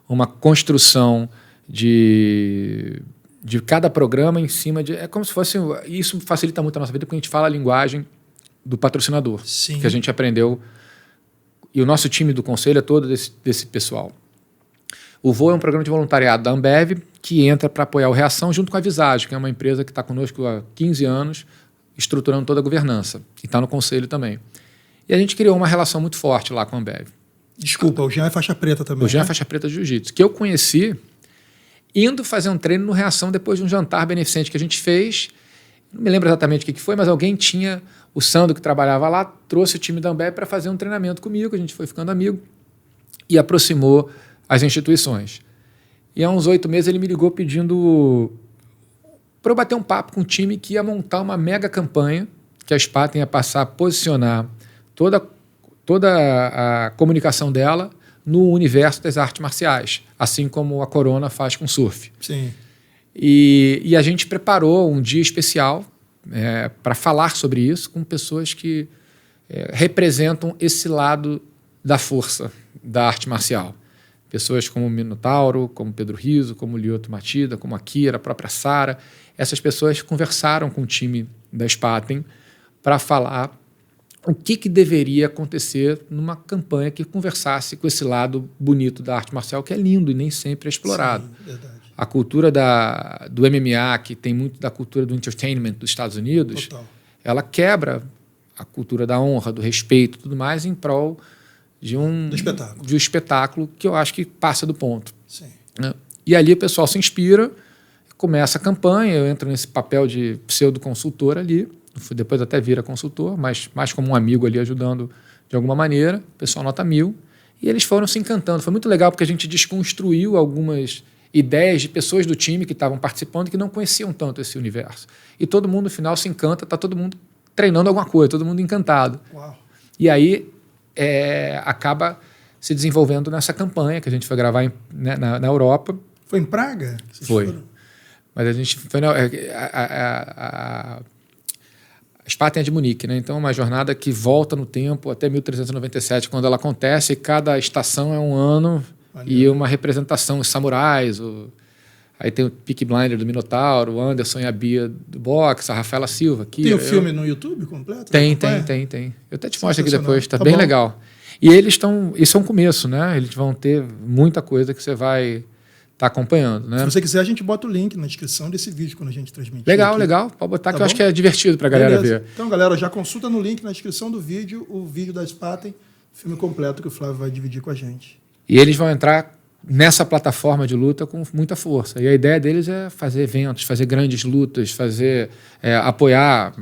uma construção de cada programa em cima de... É como se fosse... Isso facilita muito a nossa vida, porque a gente fala a linguagem do patrocinador,
Sim.
que a gente aprendeu. E o nosso time do conselho é todo desse pessoal. O VOA é um programa de voluntariado da Ambev que entra para apoiar o Reação junto com a Visage, que é uma empresa que está conosco há 15 anos, estruturando toda a governança. E está no conselho também. E a gente criou uma relação muito forte lá com a Ambev.
Desculpa, o Jean é faixa preta também.
O Jean é faixa preta de jiu-jitsu, que eu conheci indo fazer um treino no Reação depois de um jantar beneficente que a gente fez. Não me lembro exatamente o que foi, mas alguém tinha... O Sandro, que trabalhava lá, trouxe o time da Ambev para fazer um treinamento comigo. A gente foi ficando amigo e aproximou as instituições. E há uns 8 meses ele me ligou pedindo para eu bater um papo com um time que ia montar uma mega campanha, que a Spaten ia passar a posicionar toda a comunicação dela no universo das artes marciais, assim como a Corona faz com o surf.
Sim.
E a gente preparou um dia especial para falar sobre isso com pessoas que representam esse lado da força da arte marcial. Pessoas como o Minotauro, como Pedro Rizzo, como o Lyoto Machida, como a Kira, a própria Sara. Essas pessoas conversaram com o time da Spaten para falar o que deveria acontecer numa campanha que conversasse com esse lado bonito da arte marcial, que é lindo e nem sempre é explorado.
Sim, verdade.
A cultura do MMA, que tem muito da cultura do entertainment dos Estados Unidos,
Total.
Ela quebra a cultura da honra, do respeito, tudo mais em prol de um espetáculo que eu acho que passa do ponto.
Sim.
Né? E ali o pessoal se inspira, começa a campanha, eu entro nesse papel de pseudo-consultor ali, depois até vira consultor, mas mais como um amigo ali ajudando de alguma maneira, o pessoal nota 1000, e eles foram se encantando. Foi muito legal porque a gente desconstruiu algumas ideias de pessoas do time que estavam participando que não conheciam tanto esse universo. E todo mundo, no final, se encanta, está todo mundo treinando alguma coisa, todo mundo encantado.
Uau.
E aí acaba se desenvolvendo nessa campanha que a gente foi gravar na Europa.
Foi em Praga?
Foi. Mas a gente foi a Spaten é de Munique, né? Então é uma jornada que volta no tempo até 1397, quando ela acontece, e cada estação é um ano. E uma representação, os samurais, aí tem o Peaky Blinder do Minotauro, o Anderson e a Bia do boxe, a Rafaela Silva. Aqui,
tem o filme no YouTube completo?
Tem. Eu até te mostro aqui depois, tá bem legal. E eles estão... Isso é um começo, né? Eles vão ter muita coisa que você vai estar acompanhando, né?
Se você quiser, a gente bota o link na descrição desse vídeo quando a gente transmitir.
Legal. Pode botar, que eu acho que é divertido pra galera ver.
Então, galera, já consulta no link na descrição do vídeo, o vídeo da Spaten, filme completo que o Flávio vai dividir com a gente.
E eles vão entrar nessa plataforma de luta com muita força. E a ideia deles é fazer eventos, fazer grandes lutas, apoiar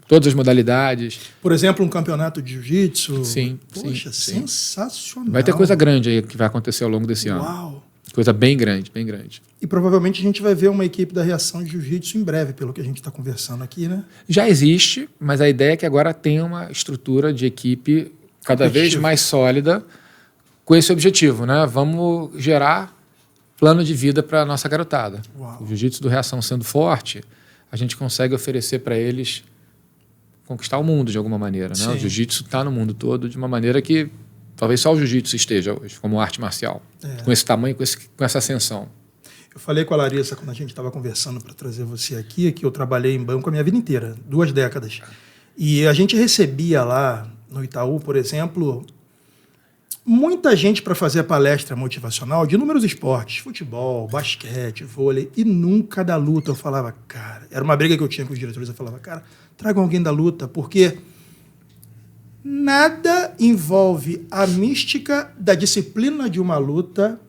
todas as modalidades.
Por exemplo, um campeonato de jiu-jitsu.
Sim.
Poxa, sensacional.
Vai ter coisa grande aí que vai acontecer ao longo desse ano.
Uau!
Coisa bem grande, bem grande.
E provavelmente a gente vai ver uma equipe da Reação de Jiu-Jitsu em breve, pelo que a gente está conversando aqui, né?
Já existe, mas a ideia é que agora tenha uma estrutura de equipe cada vez mais sólida com esse objetivo, né? Vamos gerar plano de vida para a nossa garotada.
Uau.
O jiu-jitsu do Reação sendo forte, a gente consegue oferecer para eles conquistar o mundo de alguma maneira, né? O jiu-jitsu está no mundo todo de uma maneira que talvez só o jiu-jitsu esteja hoje, como arte marcial, com esse tamanho, com essa ascensão.
Eu falei com a Larissa quando a gente estava conversando para trazer você aqui, que eu trabalhei em banco a minha vida inteira, 2 décadas. E a gente recebia lá no Itaú, por exemplo, muita gente para fazer a palestra motivacional de inúmeros esportes, futebol, basquete, vôlei, e nunca da luta. Eu falava, cara, era uma briga que eu tinha com os diretores, eu falava, cara, tragam alguém da luta, porque nada envolve a mística da disciplina de uma luta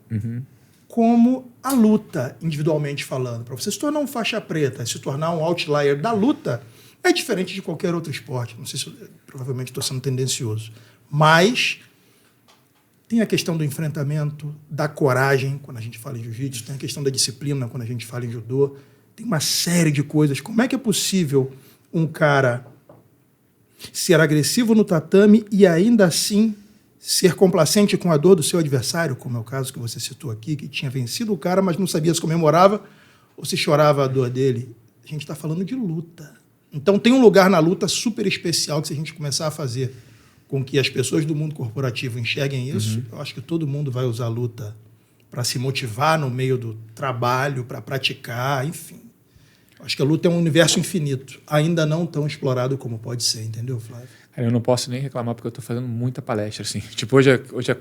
como a luta, individualmente falando. Para você se tornar um faixa preta, se tornar um outlier da luta, é diferente de qualquer outro esporte. Não sei se provavelmente estou sendo tendencioso. Mas tem a questão do enfrentamento, da coragem, quando a gente fala em jiu-jitsu, tem a questão da disciplina, quando a gente fala em judô. Tem uma série de coisas. Como é que é possível um cara ser agressivo no tatame e ainda assim ser complacente com a dor do seu adversário, como é o caso que você citou aqui, que tinha vencido o cara, mas não sabia se comemorava ou se chorava a dor dele? A gente está falando de luta. Então tem um lugar na luta super especial que, se a gente começar a fazer com que as pessoas do mundo corporativo enxerguem isso, eu acho que todo mundo vai usar a luta para se motivar no meio do trabalho, para praticar, enfim. Eu acho que a luta é um universo infinito, ainda não tão explorado como pode ser, entendeu, Flávio?
Eu não posso nem reclamar porque eu estou fazendo muita palestra, assim. Tipo, hoje é...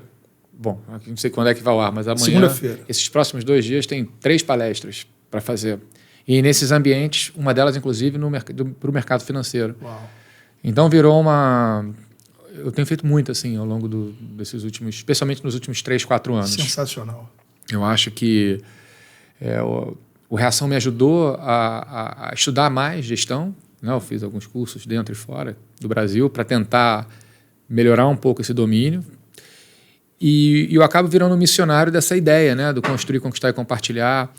Bom, não sei quando é que vai ao ar, mas amanhã...
Segunda-feira.
Esses próximos 2 dias tem 3 palestras para fazer. E nesses ambientes, uma delas, inclusive, para o mercado financeiro.
Uau.
Então, virou uma... Eu tenho feito muito, assim, ao longo desses últimos... Especialmente nos últimos 3, 4 anos.
Sensacional.
Eu acho que o Reação me ajudou a estudar mais gestão, né? Eu fiz alguns cursos dentro e fora do Brasil para tentar melhorar um pouco esse domínio. E eu acabo virando um missionário dessa ideia, né? Do construir, conquistar e compartilhar.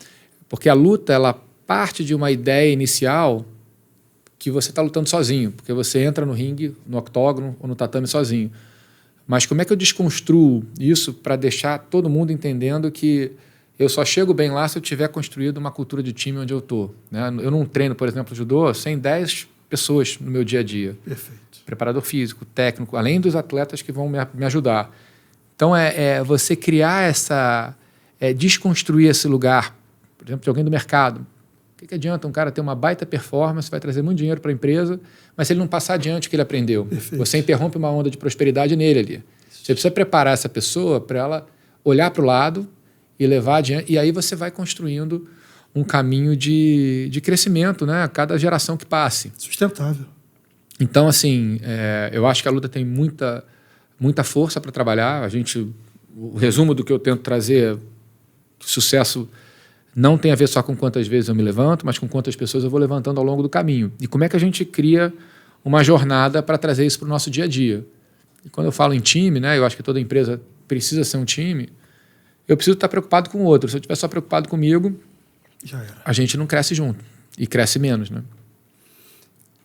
Porque a luta, ela parte de uma ideia inicial que você está lutando sozinho, porque você entra no ringue, no octógono ou no tatame sozinho. Mas como é que eu desconstruo isso para deixar todo mundo entendendo que eu só chego bem lá se eu tiver construído uma cultura de time onde eu estou, né? Eu não treino, por exemplo, judô sem 10 pessoas no meu dia a dia.
Perfeito.
Preparador físico, técnico, além dos atletas que vão me ajudar. Então, você criar desconstruir esse lugar, por exemplo, de alguém do mercado. O que adianta um cara ter uma baita performance, vai trazer muito dinheiro para a empresa, mas se ele não passar adiante o que ele aprendeu,
Perfeito.
Você interrompe uma onda de prosperidade nele ali. Você precisa preparar essa pessoa para ela olhar para o lado e levar adiante, e aí você vai construindo um caminho de crescimento, né? A cada geração que passe.
Sustentável.
Então, assim, eu acho que a luta tem muita força para trabalhar. O resumo do que eu tento trazer, sucesso não tem a ver só com quantas vezes eu me levanto, mas com quantas pessoas eu vou levantando ao longo do caminho. E como é que a gente cria uma jornada para trazer isso para o nosso dia a dia? E quando eu falo em time, né, eu acho que toda empresa precisa ser um time, eu preciso estar preocupado com o outro. Se eu estiver só preocupado comigo,
Já era.
a gente não cresce junto. E cresce menos, né?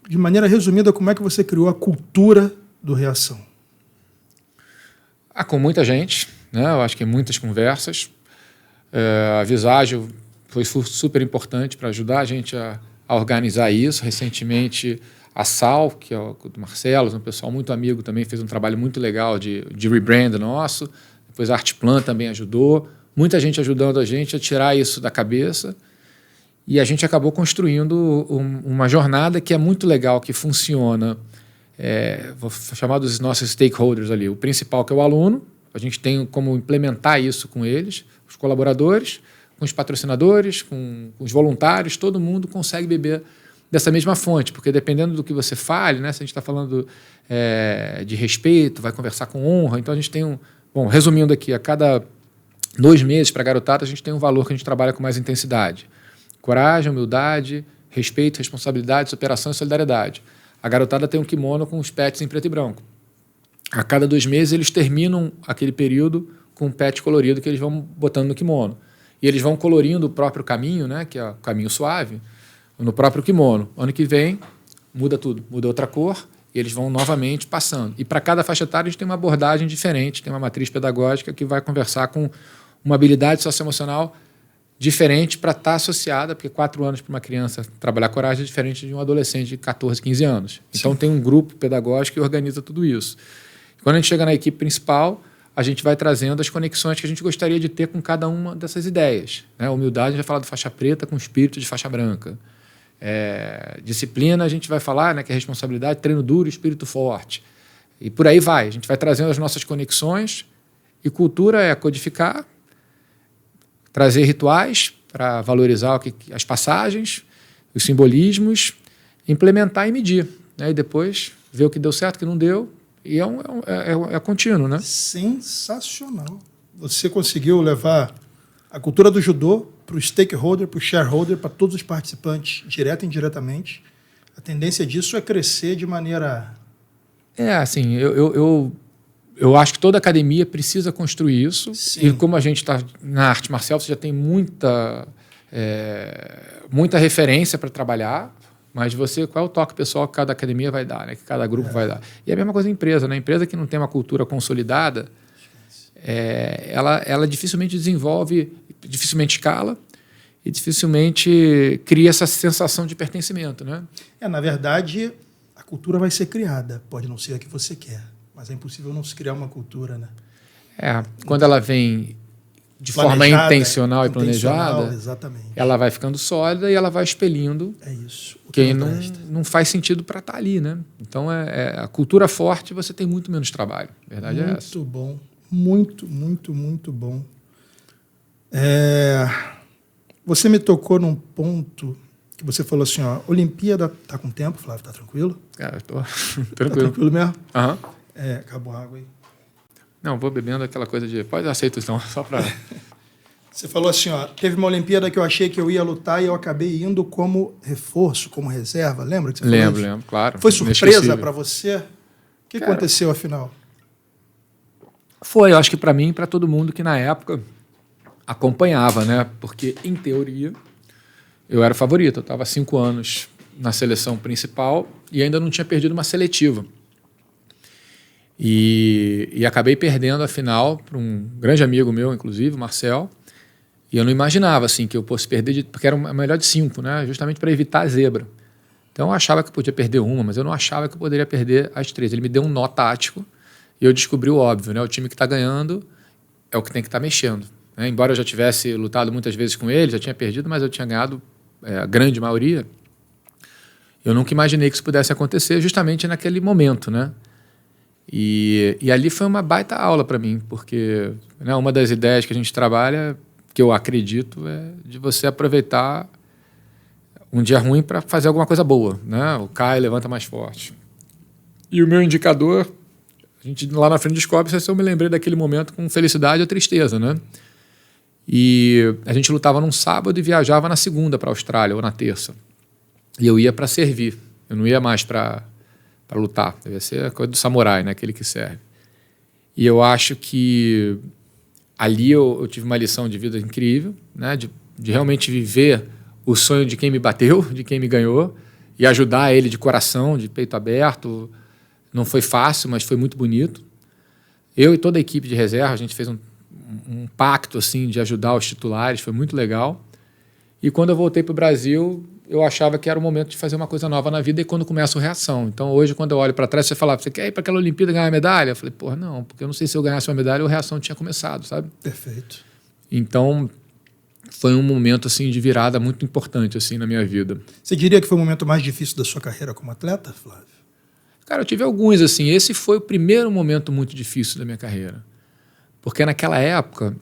De maneira resumida, como é que você criou a cultura do Reação?
Com muita gente, né? Eu acho que muitas conversas. A Visagem foi super importante para ajudar a gente a organizar isso. Recentemente, a Sal, que é o do Marcelo, um pessoal muito amigo também, fez um trabalho muito legal de rebrand nosso. Depois a Artplan também ajudou. Muita gente ajudando a gente a tirar isso da cabeça. E a gente acabou construindo uma jornada que é muito legal, que funciona. Vou chamar dos nossos stakeholders ali. O principal, que é o aluno. A gente tem como implementar isso com eles, os colaboradores, com os patrocinadores, com os voluntários. Todo mundo consegue beber dessa mesma fonte, porque dependendo do que você fale, né, se a gente está falando de respeito, vai conversar com honra. Então a gente tem Bom, resumindo aqui, a cada 2 meses para a garotada a gente tem um valor que a gente trabalha com mais intensidade. Coragem, humildade, respeito, responsabilidade, superação e solidariedade. A garotada tem um kimono com os pets em preto e branco. A cada 2 meses eles terminam aquele período com um pet colorido que eles vão botando no kimono. E eles vão colorindo o próprio caminho, né, que é o caminho suave, no próprio kimono. Ano que vem muda tudo, muda outra cor, e eles vão novamente passando. E para cada faixa etária a gente tem uma abordagem diferente, tem uma matriz pedagógica que vai conversar com uma habilidade socioemocional diferente para estar associada, porque 4 anos para uma criança trabalhar coragem é diferente de um adolescente de 14, 15 anos. Então tem um grupo pedagógico que organiza tudo isso. Quando a gente chega na equipe principal, a gente vai trazendo as conexões que a gente gostaria de ter com cada uma dessas ideias. Né? Humildade, a gente vai falar do faixa preta com espírito de faixa branca. Disciplina, a gente vai falar, né, que é responsabilidade, treino duro, espírito forte. E por aí vai. A gente vai trazendo as nossas conexões. E cultura é codificar, trazer rituais para valorizar as passagens, os simbolismos, implementar e medir. Né? E depois ver o que deu certo, o que não deu. E é contínuo, né?
Sensacional. Você conseguiu levar a cultura do judô para o stakeholder, para o shareholder, para todos os participantes, direta e indiretamente. A tendência disso é crescer de maneira...
Assim, eu acho que toda academia precisa construir isso.
Sim.
E como a gente está na arte marcial, você já tem muita referência para trabalhar, mas qual é o toque pessoal que cada academia vai dar, né? Que cada grupo vai dar. E é a mesma coisa na empresa. Né? A empresa que não tem uma cultura consolidada, ela dificilmente desenvolve, dificilmente escala e dificilmente cria essa sensação de pertencimento. Né?
Na verdade, a cultura vai ser criada. Pode não ser a que você quer, mas é impossível não se criar uma cultura. Né?
Quando ela vem de forma intencional e planejada,
exatamente.
Ela vai ficando sólida e ela vai expelindo quem não faz sentido para estar ali. Né? Então, a cultura forte, você tem muito menos trabalho. A verdade é essa.
Muito bom. Muito, muito, muito bom. Você me tocou num ponto que você falou assim, Olimpíada, tá com tempo, Flávio? Tá tranquilo?
Cara, tô tranquilo.
Tá tranquilo mesmo?
Aham.
Acabou a água aí.
Não, vou bebendo aquela coisa de... Pode aceitar então, só para...
Você falou assim, teve uma Olimpíada que eu achei que eu ia lutar e eu acabei indo como reforço, como reserva. Lembra que você falou isso?
Lembro, claro.
Foi surpresa para você? O que aconteceu, afinal?
Eu acho que para mim e para todo mundo que na época acompanhava, né? Porque, em teoria, eu era o favorito. Eu estava há 5 anos na seleção principal e ainda não tinha perdido uma seletiva. E acabei perdendo a final para um grande amigo meu, inclusive, Marcel. E eu não imaginava assim, que eu fosse perder, porque era a melhor de 5, né? Justamente para evitar a zebra. Então eu achava que eu podia perder uma, mas eu não achava que eu poderia perder as 3. Ele me deu um nó tático e eu descobri o óbvio, né? O time que está ganhando é o que tem que estar mexendo. Né? Embora eu já tivesse lutado muitas vezes com ele, já tinha perdido, mas eu tinha ganhado a grande maioria. Eu nunca imaginei que isso pudesse acontecer justamente naquele momento, né? E ali foi uma baita aula para mim, porque uma das ideias que a gente trabalha, que eu acredito, é de você aproveitar um dia ruim para fazer alguma coisa boa. Né? O cai, levanta mais forte. E o meu indicador, a gente lá na frente descobre se eu me lembrei daquele momento com felicidade ou tristeza. Né? E a gente lutava num sábado e viajava na segunda para a Austrália, ou na terça. E eu ia para servir, eu não ia mais para lutar. Devia ser a coisa do samurai, né? Aquele que serve. E eu acho que ali eu tive uma lição de vida incrível, né? De realmente viver o sonho de quem me bateu, de quem me ganhou, e ajudar ele de coração, de peito aberto. Não foi fácil, mas foi muito bonito. Eu e toda a equipe de reserva, a gente fez um pacto assim, de ajudar os titulares, foi muito legal. E quando eu voltei para o Brasil, eu achava que era o momento de fazer uma coisa nova na vida e quando começa a reação. Então, hoje, quando eu olho para trás, você fala, você quer ir para aquela Olimpíada ganhar medalha? Eu falei, não, porque eu não sei se eu ganhasse uma medalha ou a reação tinha começado, sabe?
Perfeito.
Então, foi um momento assim, de virada muito importante assim, na minha vida.
Você diria que foi o momento mais difícil da sua carreira como atleta, Flávio?
Cara, eu tive alguns, assim. Esse foi o primeiro momento muito difícil da minha carreira. Porque naquela época,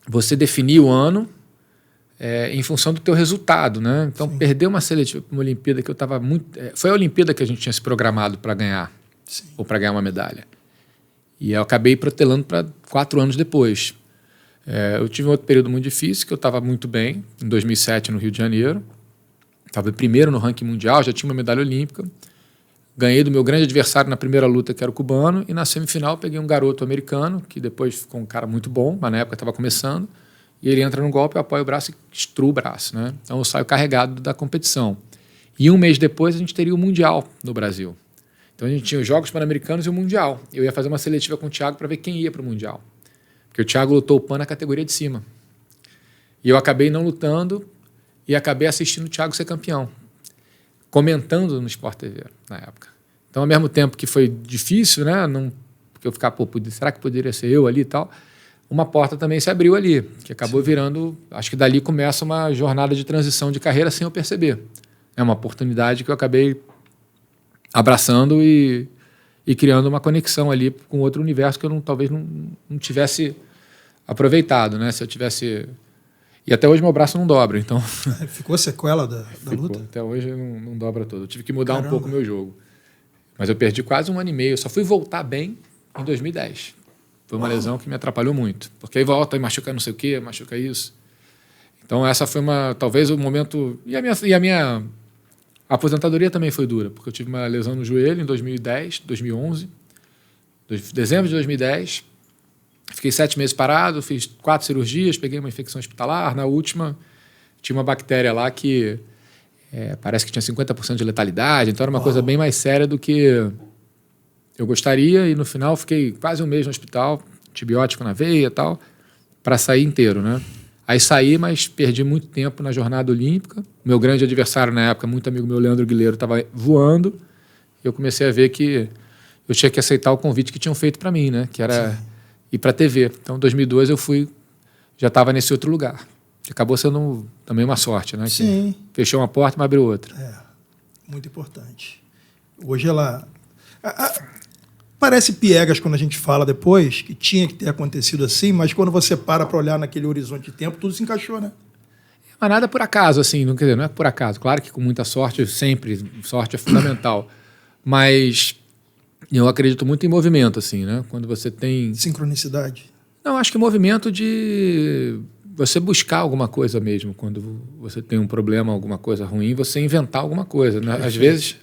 você definia o ano em função do teu resultado, né? Então, sim, perder uma seletiva para uma Olimpíada que eu estava muito... foi a Olimpíada que a gente tinha se programado para ganhar, sim, ou para ganhar uma medalha. E eu acabei protelando para 4 anos depois. Eu tive um outro período muito difícil, que eu estava muito bem, em 2007, no Rio de Janeiro. Estava primeiro no ranking mundial, já tinha uma medalha olímpica. Ganhei do meu grande adversário na primeira luta, que era o cubano, e na semifinal peguei um garoto americano, que depois ficou um cara muito bom, mas na época estava começando. E ele entra no golpe, eu apoio o braço e destruo o braço. Né? Então eu saio carregado da competição. E um mês depois a gente teria o Mundial no Brasil. Então a gente tinha os Jogos Pan-Americanos e o Mundial. Eu ia fazer uma seletiva com o Thiago para ver quem ia para o Mundial. Porque o Thiago lutou o Pan na categoria de cima. E eu acabei não lutando e acabei assistindo o Thiago ser campeão. Comentando no Sport TV na época. Então, ao mesmo tempo que foi difícil, né? porque eu ficava, pô, será que poderia ser eu ali e tal? Uma porta também se abriu ali, que acabou virando... Acho que dali começa uma jornada de transição de carreira sem eu perceber. É uma oportunidade que eu acabei abraçando e criando uma conexão ali com outro universo que eu talvez não tivesse aproveitado, né? Se eu tivesse... E até hoje meu braço não dobra, então...
Ficou sequela da luta?
Até hoje não dobra todo. Eu tive que mudar um pouco o meu jogo. Mas eu perdi quase 1 ano e meio. Eu só fui voltar bem em 2010. Foi uma lesão que me atrapalhou muito. Porque aí volta e machuca não sei o quê, machuca isso. Então essa foi talvez o momento... E a minha aposentadoria também foi dura, porque eu tive uma lesão no joelho em 2010, 2011. Dezembro de 2010. Fiquei 7 meses parado, fiz 4 cirurgias, peguei uma infecção hospitalar. Na última, tinha uma bactéria lá que parece que tinha 50% de letalidade, então era uma coisa bem mais séria do que eu gostaria. E no final fiquei quase 1 mês no hospital, antibiótico na veia e tal, para sair inteiro, né? Aí saí, mas perdi muito tempo na jornada olímpica. Meu grande adversário na época, muito amigo meu, Leandro Guilherme, estava voando. E eu comecei a ver que eu tinha que aceitar o convite que tinham feito para mim, né? Que era ir para a TV. Então, em 2002, eu já estava nesse outro lugar. Acabou sendo também uma sorte, né?
Sim.
Que fechou uma porta, mas abriu outra.
Muito importante. Hoje ela... Parece piegas quando a gente fala depois, que tinha que ter acontecido assim, mas quando você para olhar naquele horizonte de tempo, tudo se encaixou, né?
Mas nada por acaso, assim, não é por acaso. Claro que com muita sorte, sempre, sorte é fundamental. Mas eu acredito muito em movimento, assim, né? Quando você tem...
Sincronicidade?
Não, acho que movimento de você buscar alguma coisa mesmo. Quando você tem um problema, alguma coisa ruim, você inventar alguma coisa, né? Às vezes...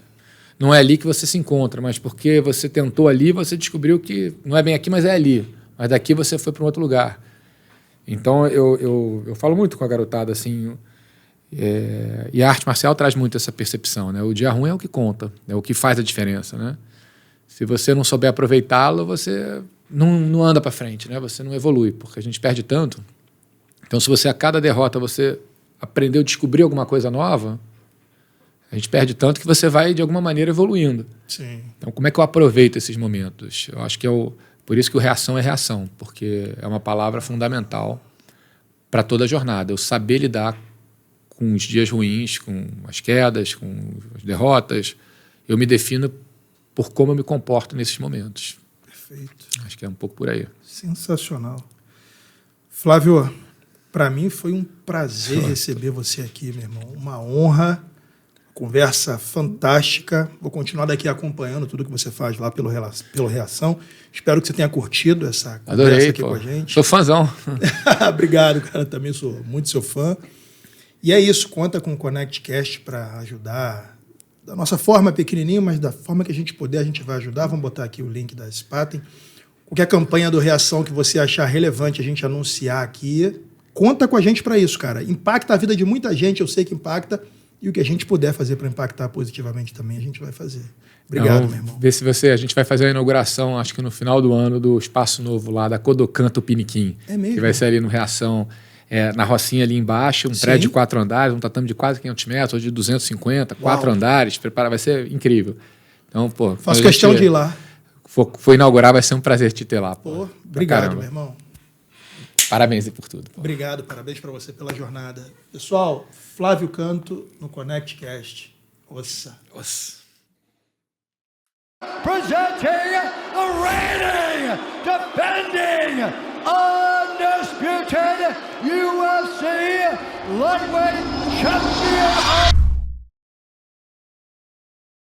Não é ali que você se encontra, mas porque você tentou ali, você descobriu que não é bem aqui, mas é ali. Mas daqui você foi para um outro lugar. Então, eu falo muito com a garotada, assim, e a arte marcial traz muito essa percepção, né? O dia ruim é o que conta, é o que faz a diferença, né? Se você não souber aproveitá-lo, você não anda para frente, né? Você não evolui, porque a gente perde tanto. Então, se você a cada derrota você aprendeu, descobrir alguma coisa nova... A gente perde tanto que você vai, de alguma maneira, evoluindo.
Sim.
Então, como é que eu aproveito esses momentos? Eu acho que por isso que o reação é reação, porque é uma palavra fundamental para toda a jornada. Eu saber lidar com os dias ruins, com as quedas, com as derrotas. Eu me defino por como eu me comporto nesses momentos.
Perfeito.
Acho que é um pouco por aí.
Sensacional. Flávio, para mim foi um prazer receber você aqui, meu irmão. Uma honra. Conversa fantástica. Vou continuar daqui acompanhando tudo que você faz lá pelo Reação. Espero que você tenha curtido essa conversa aqui com a gente.
Sou fãzão.
Obrigado, cara. Também sou muito seu fã. E é isso. Conta com o ConnectCast para ajudar. Da nossa forma pequenininho, mas da forma que a gente puder, a gente vai ajudar. Vamos botar aqui o link da Spaten. Qualquer campanha do Reação que você achar relevante a gente anunciar aqui, conta com a gente para isso, cara. Impacta a vida de muita gente, eu sei que impacta. E o que a gente puder fazer para impactar positivamente também, a gente vai fazer. Obrigado, meu irmão.
Ver se a gente vai fazer a inauguração, acho que no final do ano, do espaço novo lá, da Kodokan Tupiniquim.
É mesmo?
Que vai ser ali no Reação, na Rocinha ali embaixo, um prédio de 4 andares, um tatame de quase 500 metros, de 250, 4 andares, vai ser incrível. Então, pô...
Faço questão de ir lá.
For inaugurar, vai ser um prazer te ter lá.
Pô, obrigado, meu irmão.
Parabéns por tudo. Pô.
Obrigado, parabéns para você pela jornada. Pessoal, Flávio Canto no ConnectCast. Ossa.
Presenting the reigning, defending, undisputed UFC lightweight champion of